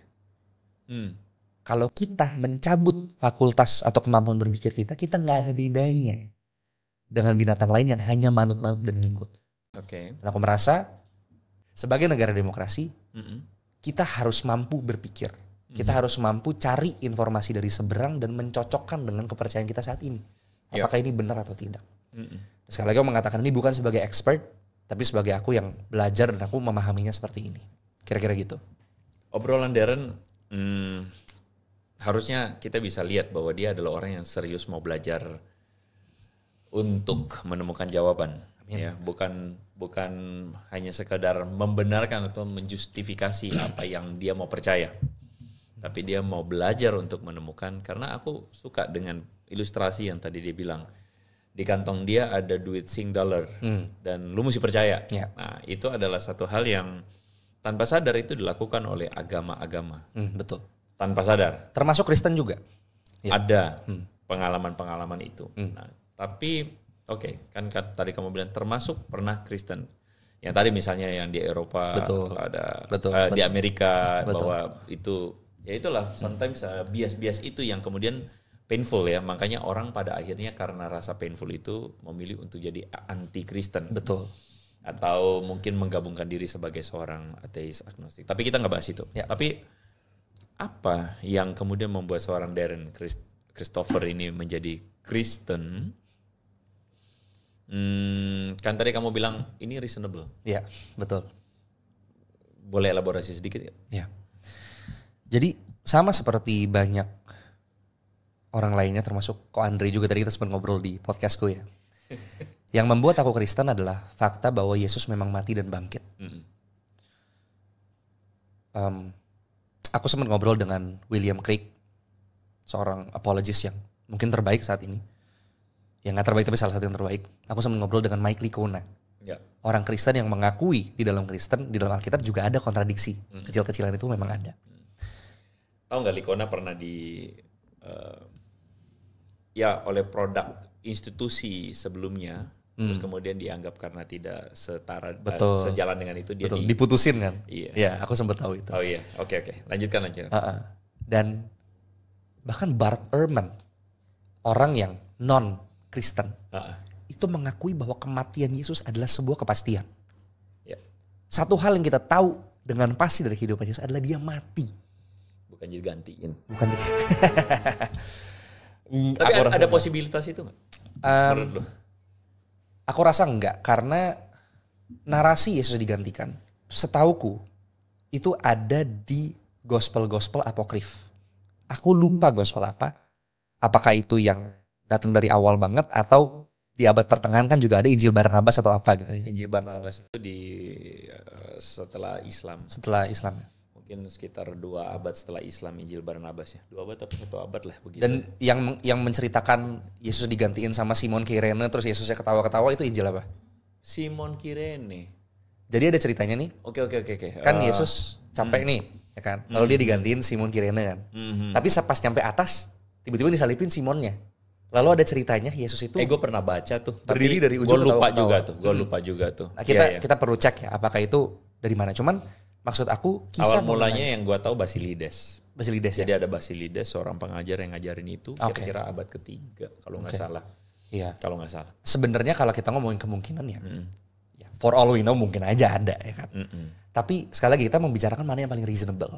Kalau kita mencabut fakultas atau kemampuan berpikir kita gak ada bedanya dengan binatang lain yang hanya manut-manut dan ngikut. Oke. Dan aku merasa sebagai negara demokrasi, kita harus mampu berpikir. Kita harus mampu cari informasi dari seberang dan mencocokkan dengan kepercayaan kita saat ini. Apakah ini benar atau tidak. Sekali lagi aku mengatakan ini bukan sebagai expert, tapi sebagai aku yang belajar dan aku memahaminya seperti ini. Kira-kira gitu. Obrolan Darren, harusnya kita bisa lihat bahwa dia adalah orang yang serius mau belajar untuk menemukan jawaban. Ya, bukan hanya sekadar membenarkan atau menjustifikasi apa yang dia mau percaya. Tapi dia mau belajar untuk menemukan, karena aku suka dengan ilustrasi yang tadi dia bilang. Di kantong dia ada duit $1 dan lu mesti percaya. Yeah. Nah, itu adalah satu hal yang tanpa sadar itu dilakukan oleh agama-agama. Betul. Tanpa sadar. Termasuk Kristen juga. Ya. Ada pengalaman-pengalaman itu. Nah, tapi oke, kan tadi kamu bilang termasuk pernah Kristen. Yang tadi misalnya yang di Eropa, Betul. Betul. Di Amerika, bahwa itu, ya itulah sometimes bias-bias itu yang kemudian painful ya. Makanya orang pada akhirnya karena rasa painful itu memilih untuk jadi anti-Kristen. Betul. Atau mungkin menggabungkan diri sebagai seorang ateis agnostik. Tapi kita nggak bahas itu. Ya. Tapi apa yang kemudian membuat seorang Darren Christopher ini menjadi Kristen? Kan tadi kamu bilang ini reasonable. Iya, betul. Boleh elaborasi sedikit ya? Ya. Jadi sama seperti banyak orang lainnya, termasuk Ko Andre juga, tadi kita sempat ngobrol di podcastku ya. Yang membuat aku Kristen adalah fakta bahwa Yesus memang mati dan bangkit. Aku sempat ngobrol dengan William Craig, seorang apologist yang mungkin terbaik saat ini. Yang gak terbaik tapi salah satu yang terbaik. Aku sempat ngobrol dengan Mike Licona. Ya. Orang Kristen yang mengakui di dalam Kristen, di dalam Alkitab juga ada kontradiksi. Kecil-kecilan itu memang ada. Tahu nggak Licona pernah oleh produk institusi sebelumnya terus kemudian dianggap karena tidak setara Betul. sejalan dengan itu dia diputusin kan. Iya. Ya, aku sempat tahu itu. Oh iya, oke. Lanjutkan. Dan bahkan Bart Ehrman, orang yang non-Kristen, itu mengakui bahwa kematian Yesus adalah sebuah kepastian. Ya. Satu hal yang kita tahu dengan pasti dari kehidupan Yesus adalah dia mati. Bukan digantiin. Bukan Tapi ada posibilitas itu nggak? Menurut lo? Aku rasa enggak, karena narasi Yesus digantikan, setauku itu ada di gospel-gospel apokrif. Aku lupa gospel apa. Apakah itu yang datang dari awal banget atau di abad pertengahan kan juga ada Injil Barnabas atau apa gitu. Injil Barnabas Itu setelah Islam. Setelah Islam. Mungkin sekitar 2 abad setelah Islam Injil Barnabas ya. 2 abad atau 1 abad lah begitu. Dan yang menceritakan Yesus digantiin sama Simon Kirene terus Yesusnya ketawa-ketawa itu Injil apa? Simon Kirene. Jadi ada ceritanya nih. Oke. Kan Yesus capek nih, ya kan? Lalu dia digantiin Simon Kirene kan. Tapi pas nyampe atas, tiba-tiba disalipin Simonnya. Lalu ada ceritanya Yesus itu gue pernah baca tuh. berdiri dari ujung gue lupa ketawa-ketawa. lupa juga tuh. Nah, kita perlu cek ya apakah itu dari mana. Cuman maksud aku kisah awal mulanya yang gue tahu Basilides. Basilides Jadi ya. ada Basilides seorang pengajar yang ngajarin itu kira-kira abad ketiga kalau nggak salah. Iya. Kalau nggak salah. Sebenarnya kalau kita ngomongin kemungkinan ya, for all we know mungkin aja ada ya kan. Tapi sekali lagi kita membicarakan mana yang paling reasonable.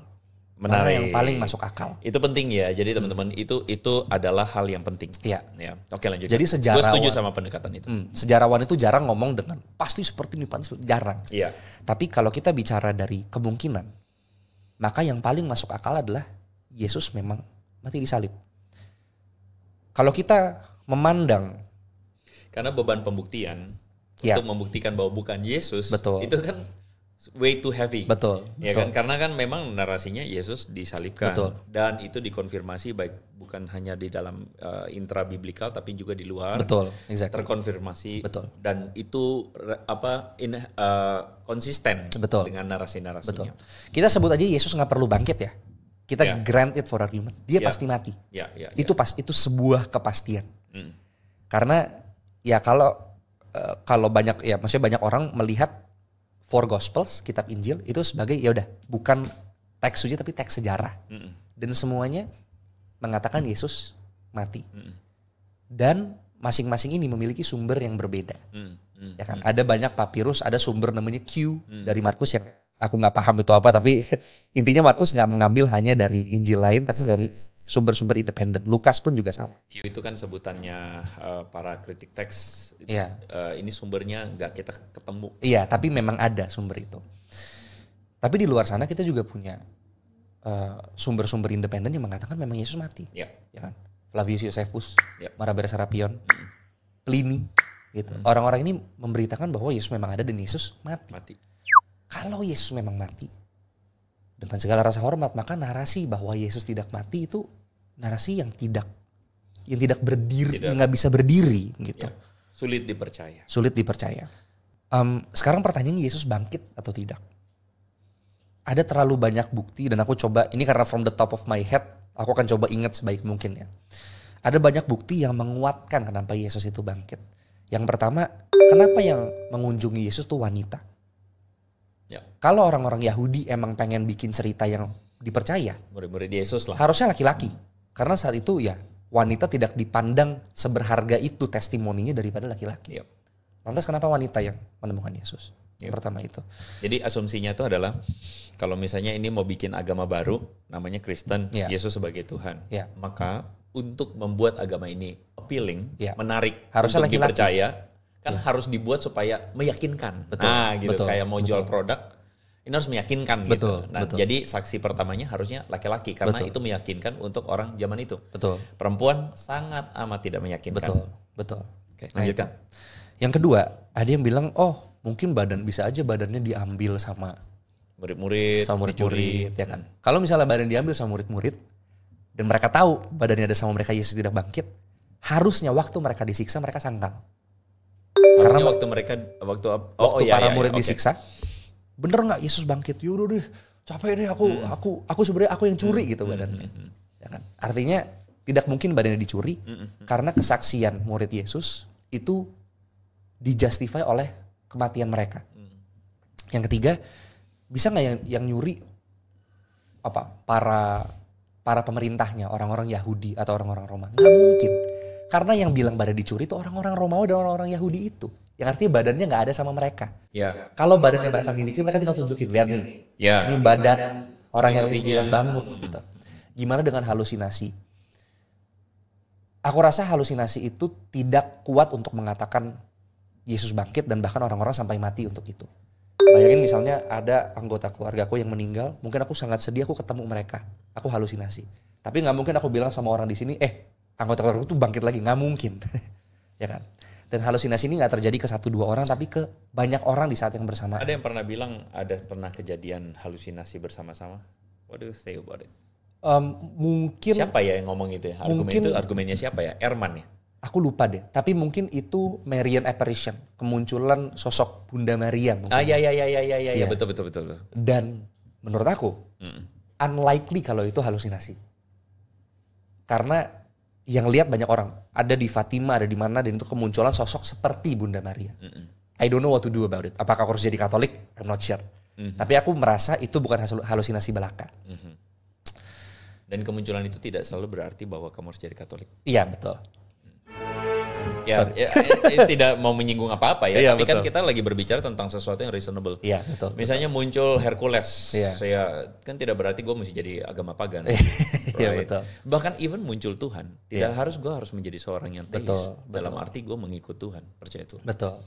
Mana yang paling masuk akal. Itu penting ya. Jadi teman-teman itu adalah hal yang penting. Iya. Ya. Oke lanjut. Jadi gue setuju sama pendekatan itu. Sejarawan itu jarang ngomong dengan pasti seperti ini, jarang. Iya. Tapi kalau kita bicara dari kemungkinan, maka yang paling masuk akal adalah Yesus memang mati disalib. Kalau kita memandang, karena beban pembuktian untuk membuktikan bahwa bukan Yesus, betul, itu kan way too heavy. Betul. Ya kan, karena kan memang narasinya Yesus disalibkan. Betul. Dan itu dikonfirmasi baik bukan hanya di dalam intra biblikal tapi juga di luar. Betul, exactly. Terkonfirmasi. Betul. Dan itu konsisten dengan narasi-narasinya. Betul. Kita sebut aja Yesus nggak perlu bangkit ya. Kita grant it for argument. Dia pasti mati. Itu sebuah kepastian. Karena ya kalau banyak ya maksudnya banyak orang melihat Four Gospels, kitab Injil itu sebagai ya udah bukan teks suci tapi teks sejarah. Dan semuanya mengatakan Yesus mati. Dan masing-masing ini memiliki sumber yang berbeda. Ya kan? Ada banyak papirus, ada sumber namanya Q dari Markus yang aku nggak paham itu apa, tapi intinya Markus nggak mengambil hanya dari Injil lain tapi dari sumber-sumber independen. Lukas pun juga sama. Q itu kan sebutannya para kritik teks. Iya. Ini sumbernya nggak kita ketemu. Iya, tapi memang ada sumber itu. Tapi di luar sana kita juga punya sumber-sumber independen yang mengatakan memang Yesus mati. Ya kan? Flavius Josephus, Maraber Serapion, Pliny, gitu. Orang-orang ini memberitakan bahwa Yesus memang ada dan Yesus mati. Kalau Yesus memang mati, dengan segala rasa hormat, maka narasi bahwa Yesus tidak mati itu narasi yang tidak berdiri, yang nggak bisa berdiri, gitu. Sulit dipercaya. Sekarang pertanyaannya Yesus bangkit atau tidak? Ada terlalu banyak bukti dan aku coba, ini karena from the top of my head, aku akan coba ingat sebaik mungkin ya. Ada banyak bukti yang menguatkan kenapa Yesus itu bangkit. Yang pertama, kenapa yang mengunjungi Yesus itu wanita? Kalau orang-orang Yahudi emang pengen bikin cerita yang dipercaya, murid-murid Yesus lah, harusnya laki-laki. Karena saat itu ya wanita tidak dipandang seberharga itu testimoninya daripada laki-laki. Lantas kenapa wanita yang menemukan Yesus? Pertama itu. Jadi asumsinya itu adalah kalau misalnya ini mau bikin agama baru namanya Kristen, Yesus sebagai Tuhan. Maka untuk membuat agama ini appealing, menarik, harusnya untuk laki-laki dipercaya, kan harus dibuat supaya meyakinkan. Kayak mau jual produk ini harus meyakinkan gitu. Jadi saksi pertamanya harusnya laki-laki karena itu meyakinkan untuk orang zaman itu. Perempuan sangat amat tidak meyakinkan. Betul. Oke, lanjutkan. Yang kedua, ada yang bilang, mungkin bisa aja badannya diambil sama murid-murid, ya kan. Kalau misalnya badan diambil sama murid-murid dan mereka tahu badannya ada sama mereka, Yesus tidak bangkit, harusnya waktu mereka disiksa mereka sangkal. Karena waktu para murid disiksa, bener nggak Yesus bangkit? Yaudah deh, capek deh aku sebenarnya aku yang curi gitu badannya. Ya kan? Artinya tidak mungkin badannya dicuri karena kesaksian murid Yesus itu dijustify oleh kematian mereka. Yang ketiga, bisa nggak yang nyuri para pemerintahnya, orang-orang Yahudi atau orang-orang Roma? Nggak mungkin. Karena yang bilang badan dicuri itu orang-orang Romawi dan orang-orang Yahudi itu. Yang artinya badannya nggak ada sama mereka. Ya. Kalau badannya mereka miliki, mereka tinggal tunjukin, lihat nih. Ya. Ini badan orang yang bilang bangun. Gitu. Gimana dengan halusinasi? Aku rasa halusinasi itu tidak kuat untuk mengatakan Yesus bangkit dan bahkan orang-orang sampai mati untuk itu. Bayangin misalnya ada anggota keluargaku yang meninggal, mungkin aku sangat sedih, aku ketemu mereka, aku halusinasi. Tapi nggak mungkin aku bilang sama orang di sini, anggota keluarga itu bangkit lagi, nggak mungkin, ya kan? Dan halusinasi ini nggak terjadi ke 1-2 orang, tapi ke banyak orang di saat yang bersamaan. Ada yang pernah bilang pernah kejadian halusinasi bersama-sama. What do you say about it? Mungkin. Siapa ya yang ngomong itu ya? Argumennya siapa ya? Erman ya? Aku lupa deh, tapi mungkin itu Marian apparition, kemunculan sosok Bunda Maria mungkin. Iya, betul. Dan menurut aku unlikely kalau itu halusinasi. Karena yang lihat banyak orang, ada di Fatima, ada di mana, dan itu kemunculan sosok seperti Bunda Maria. I don't know what to do about it. Apakah aku harus jadi Katolik? I'm not sure. Tapi aku merasa itu bukan halusinasi belaka. Dan kemunculan itu tidak selalu berarti bahwa kamu harus jadi Katolik. Iya, betul. Ya, tidak mau menyinggung apa-apa ya, tapi betul. Kan kita lagi berbicara tentang sesuatu yang reasonable. Iya, betul. Misalnya muncul Hercules, saya kan tidak berarti gue mesti jadi agama pagan. Iya, betul. Bahkan even muncul Tuhan, tidak harus gue harus menjadi seorang yang teis. Betul. Dalam arti gue mengikut Tuhan, percaya Tuhan. Betul.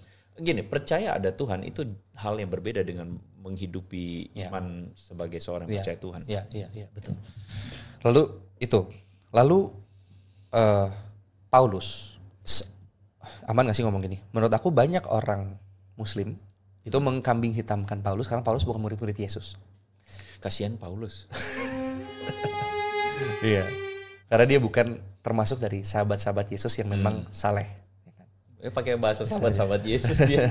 Gini, percaya ada Tuhan itu hal yang berbeda dengan menghidupi iman sebagai seorang yang percaya Tuhan. Iya, betul. Lalu Paulus, aman gak sih ngomong gini? Menurut aku banyak orang Muslim itu mengkambing hitamkan Paulus karena Paulus bukan murid-murid Yesus. Kasihan Paulus. Iya. Karena dia bukan termasuk dari sahabat-sahabat Yesus yang memang saleh. Pakai bahasa sahabat-sahabat Yesus dia.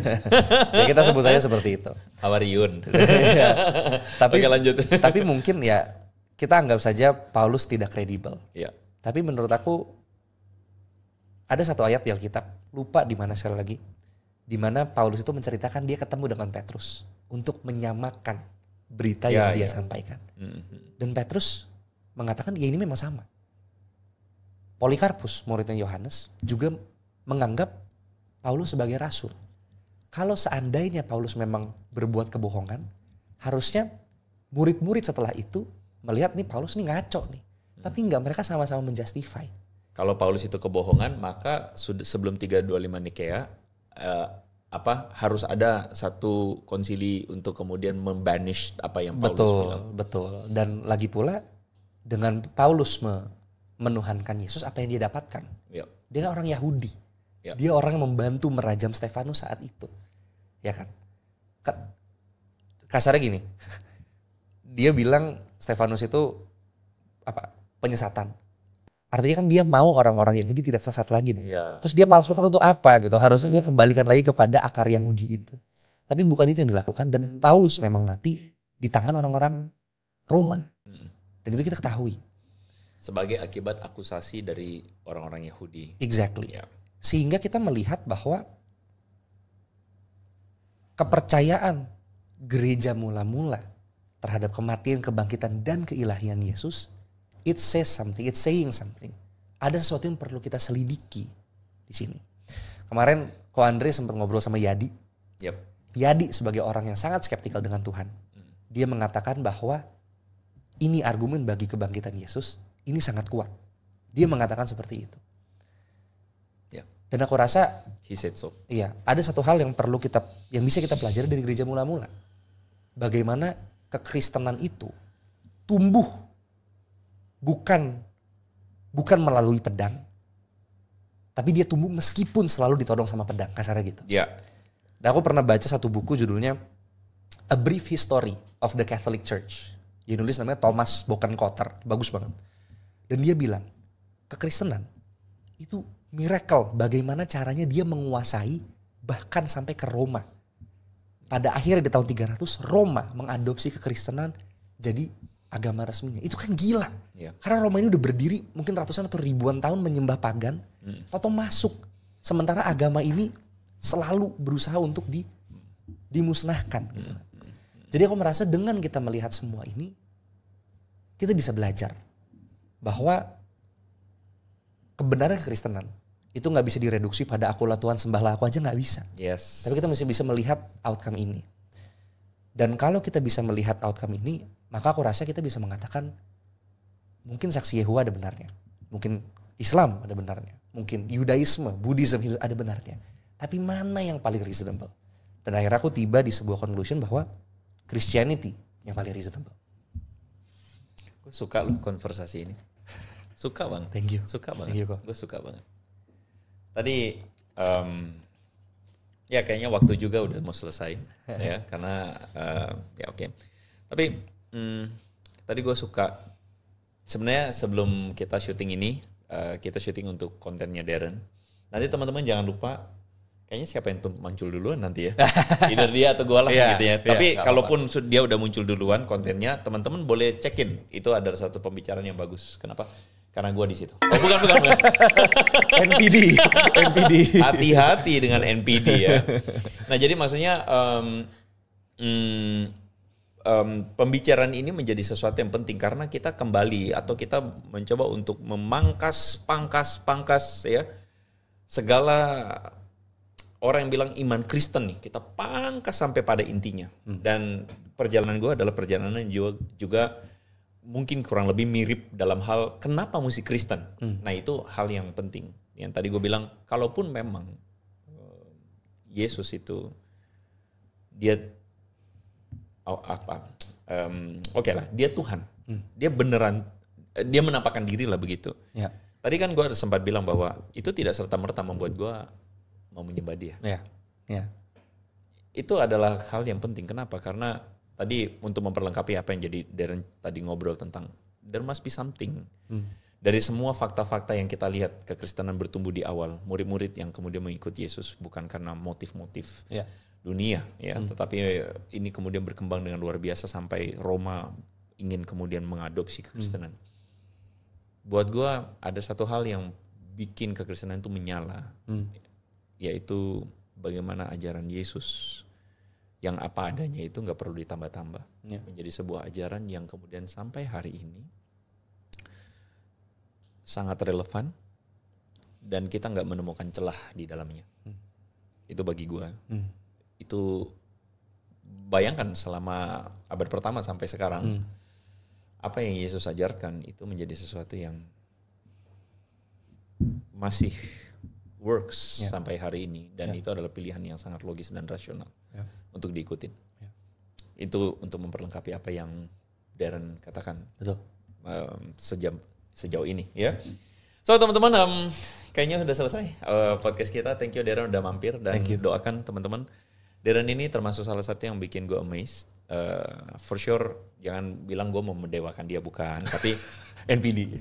Ya kita sebut saja seperti itu. Hawariun. Tapi oke, lanjut. Tapi mungkin ya kita anggap saja Paulus tidak kredibel. Iya. Tapi menurut aku ada satu ayat di Alkitab, lupa di mana sekali lagi, di mana Paulus itu menceritakan dia ketemu dengan Petrus untuk menyamakan berita yang dia sampaikan. Dan Petrus mengatakan ya ini memang sama. Polikarpus, muridnya Yohanes, juga menganggap Paulus sebagai rasul. Kalau seandainya Paulus memang berbuat kebohongan, harusnya murid-murid setelah itu melihat nih Paulus nih ngaco nih. Tapi enggak, mereka sama-sama menjustify. Kalau Paulus itu kebohongan, maka sebelum 325 Nikea harus ada satu konsili untuk kemudian membanish apa yang Paulus bilang. Betul. Dan lagi pula dengan Paulus menuhankan Yesus, apa yang dia dapatkan? Yep. Dia orang Yahudi. Yep. Dia orang yang membantu merajam Stefanus saat itu. Ya kan? Kasarnya gini. Dia bilang Stefanus itu penyesatan. Artinya kan dia mau orang-orang Yahudi tidak sesat lagi. Yeah. Terus dia palsukan untuk apa gitu. Harusnya dia kembalikan lagi kepada akar Yahudi itu. Tapi bukan itu yang dilakukan. Dan Paulus memang mati di tangan orang-orang Roma. Dan itu kita ketahui. Sebagai akibat akusasi dari orang-orang Yahudi. Exactly. Yeah. Sehingga kita melihat bahwa kepercayaan gereja mula-mula terhadap kematian, kebangkitan, dan keilahian Yesus, it says something, it's saying something. Ada sesuatu yang perlu kita selidiki di sini. Kemarin Ko Andre sempat ngobrol sama Yadi. Yep. Yadi sebagai orang yang sangat skeptikal dengan Tuhan. Dia mengatakan bahwa ini argumen bagi kebangkitan Yesus, ini sangat kuat. Dia mengatakan seperti itu. Yep. Dan aku rasa, he said so. Iya, ada satu hal yang bisa kita pelajari dari gereja mula-mula. Bagaimana kekristenan itu tumbuh bukan melalui pedang, tapi dia tumbuh meskipun selalu ditodong sama pedang, kasarnya gitu. Iya. Dan aku pernah baca satu buku judulnya A Brief History of the Catholic Church. Yang nulis namanya Thomas Bokenkotter, bagus banget. Dan dia bilang, kekristenan itu miracle, bagaimana caranya dia menguasai bahkan sampai ke Roma. Pada akhirnya di tahun 300 Roma mengadopsi kekristenan jadi agama resminya. Itu kan gila. Yeah. Karena Roma ini udah berdiri mungkin ratusan atau ribuan tahun menyembah pagan. Atau masuk. Sementara agama ini selalu berusaha untuk dimusnahkan. Gitu. Jadi aku merasa dengan kita melihat semua ini, kita bisa belajar bahwa kebenaran kekristenan itu nggak bisa direduksi pada akulah Tuhan sembahlah aku aja, nggak bisa. Yes. Tapi kita mesti bisa melihat outcome ini. Dan kalau kita bisa melihat outcome ini, maka aku rasa kita bisa mengatakan mungkin saksi Yehuwa ada benarnya, mungkin Islam ada benarnya, mungkin Yudaisme, Buddhism ada benarnya. Tapi mana yang paling reasonable? Dan akhirnya aku tiba di sebuah conclusion bahwa Christianity yang paling reasonable. Gue suka loh konversasi ini. Suka bang. Thank you. Suka banget. Thank you, kok. Gue suka banget. Tadi ya kayaknya waktu juga udah mau selesai ya karena ya oke. Tapi tadi gue suka sebenarnya sebelum kita syuting ini kita syuting untuk kontennya Darren. Nanti teman-teman jangan lupa. Kayaknya siapa yang muncul duluan nanti ya. Either dia atau gue lah gitu ya. Tapi kalaupun dia udah muncul duluan kontennya, teman-teman boleh cekin. Itu ada satu pembicaraan yang bagus. Kenapa? Karena gue di situ. Oh bukan. NPD. Hati-hati dengan NPD ya. Nah jadi maksudnya pembicaraan ini menjadi sesuatu yang penting. Karena kita kembali atau kita mencoba untuk pangkas ya. Segala orang yang bilang iman Kristen nih, kita pangkas sampai pada intinya. Dan perjalanan gue adalah perjalanan juga mungkin kurang lebih mirip dalam hal kenapa mesti Kristen. Nah itu hal yang penting. Yang tadi gue bilang, kalaupun memang Yesus itu dia oke lah, dia Tuhan. Dia beneran, dia menampakkan diri lah begitu. Ya. Tadi kan gue sempat bilang bahwa itu tidak serta-merta membuat gue mau menyembah dia. Ya. Itu adalah hal yang penting. Kenapa? Karena tadi untuk memperlengkapi apa yang jadi Darren tadi ngobrol tentang there must be something. Dari semua fakta-fakta yang kita lihat kekristenan bertumbuh di awal, murid-murid yang kemudian mengikuti Yesus bukan karena motif-motif dunia, ya, tetapi ini kemudian berkembang dengan luar biasa sampai Roma ingin kemudian mengadopsi kekristenan. Buat gue ada satu hal yang bikin kekristenan itu menyala. Yaitu bagaimana ajaran Yesus yang apa adanya itu nggak perlu ditambah-tambah, menjadi sebuah ajaran yang kemudian sampai hari ini sangat relevan dan kita nggak menemukan celah di dalamnya. Itu bagi gue. Itu bayangkan selama abad pertama sampai sekarang apa yang Yesus ajarkan itu menjadi sesuatu yang masih works sampai hari ini dan itu adalah pilihan yang sangat logis dan rasional untuk diikutin. Itu untuk memperlengkapi apa yang Darren katakan. Betul. Sejauh ini ya. So teman-teman kayaknya sudah selesai podcast kita. Thank you Darren udah mampir dan doakan teman-teman. Darren ini termasuk salah satu yang bikin gue amazed. For sure jangan bilang gue mau mendewakan dia, bukan, tapi NPD.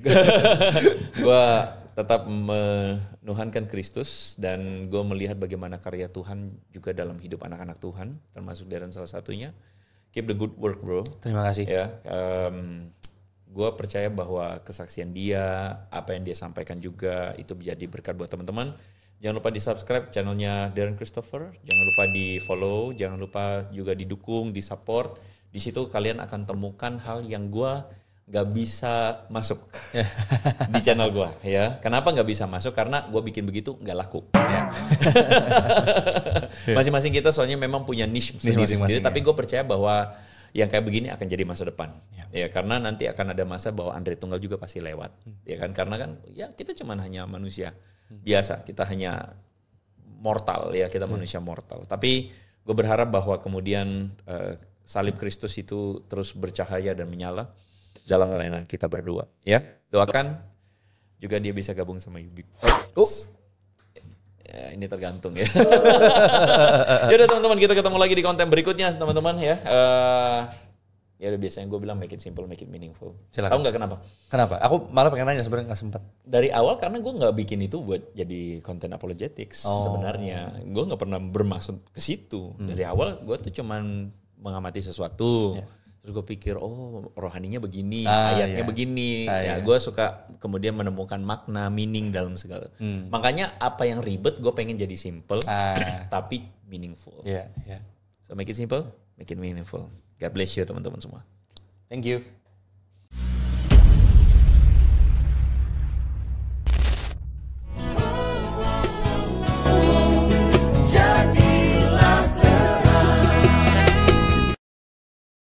Gue tetap menuhankan Kristus dan gue melihat bagaimana karya Tuhan juga dalam hidup anak-anak Tuhan, termasuk Darren salah satunya. Keep the good work bro. Terima kasih. Ya, gue percaya bahwa kesaksian dia, apa yang dia sampaikan juga itu menjadi berkat buat teman-teman. Jangan lupa di subscribe channelnya Darren Christopher. Jangan lupa di follow. Jangan lupa juga didukung, di support. Di situ kalian akan temukan hal yang gue gak bisa masuk di channel gue. Ya, kenapa gak bisa masuk? Karena gue bikin begitu gak laku. Masing-masing kita soalnya memang punya niche sendiri. Tapi gue percaya bahwa yang kayak begini akan jadi masa depan. Ya, karena nanti akan ada masa bahwa Andre Tunggal juga pasti lewat. Ya kan, karena kan ya kita cuma hanya manusia biasa, kita hanya mortal ya, kita manusia mortal. Tapi gue berharap bahwa kemudian salib Kristus itu terus bercahaya dan menyala dalam layanan kita berdua. Ya, doakan juga dia bisa gabung sama Yubik. Ya, ini tergantung ya. Yaudah teman-teman, kita ketemu lagi di konten berikutnya teman-teman ya. Ya udah biasanya gue bilang make it simple, make it meaningful. Silakan. Tahu nggak kenapa? Kenapa? Aku malah pengen nanya sebenarnya nggak sempat. Dari awal karena gue nggak bikin itu buat jadi konten apologetics sebenarnya. Gue nggak pernah bermaksud ke situ. Dari awal gue tuh cuman mengamati sesuatu. Terus gue pikir, oh rohaninya begini, ayatnya begini. Gue suka kemudian menemukan makna, meaning dalam segala. Makanya apa yang ribet gue pengen jadi simple, tapi meaningful. So make it simple, make it meaningful. God bless you teman-teman semua. Thank you.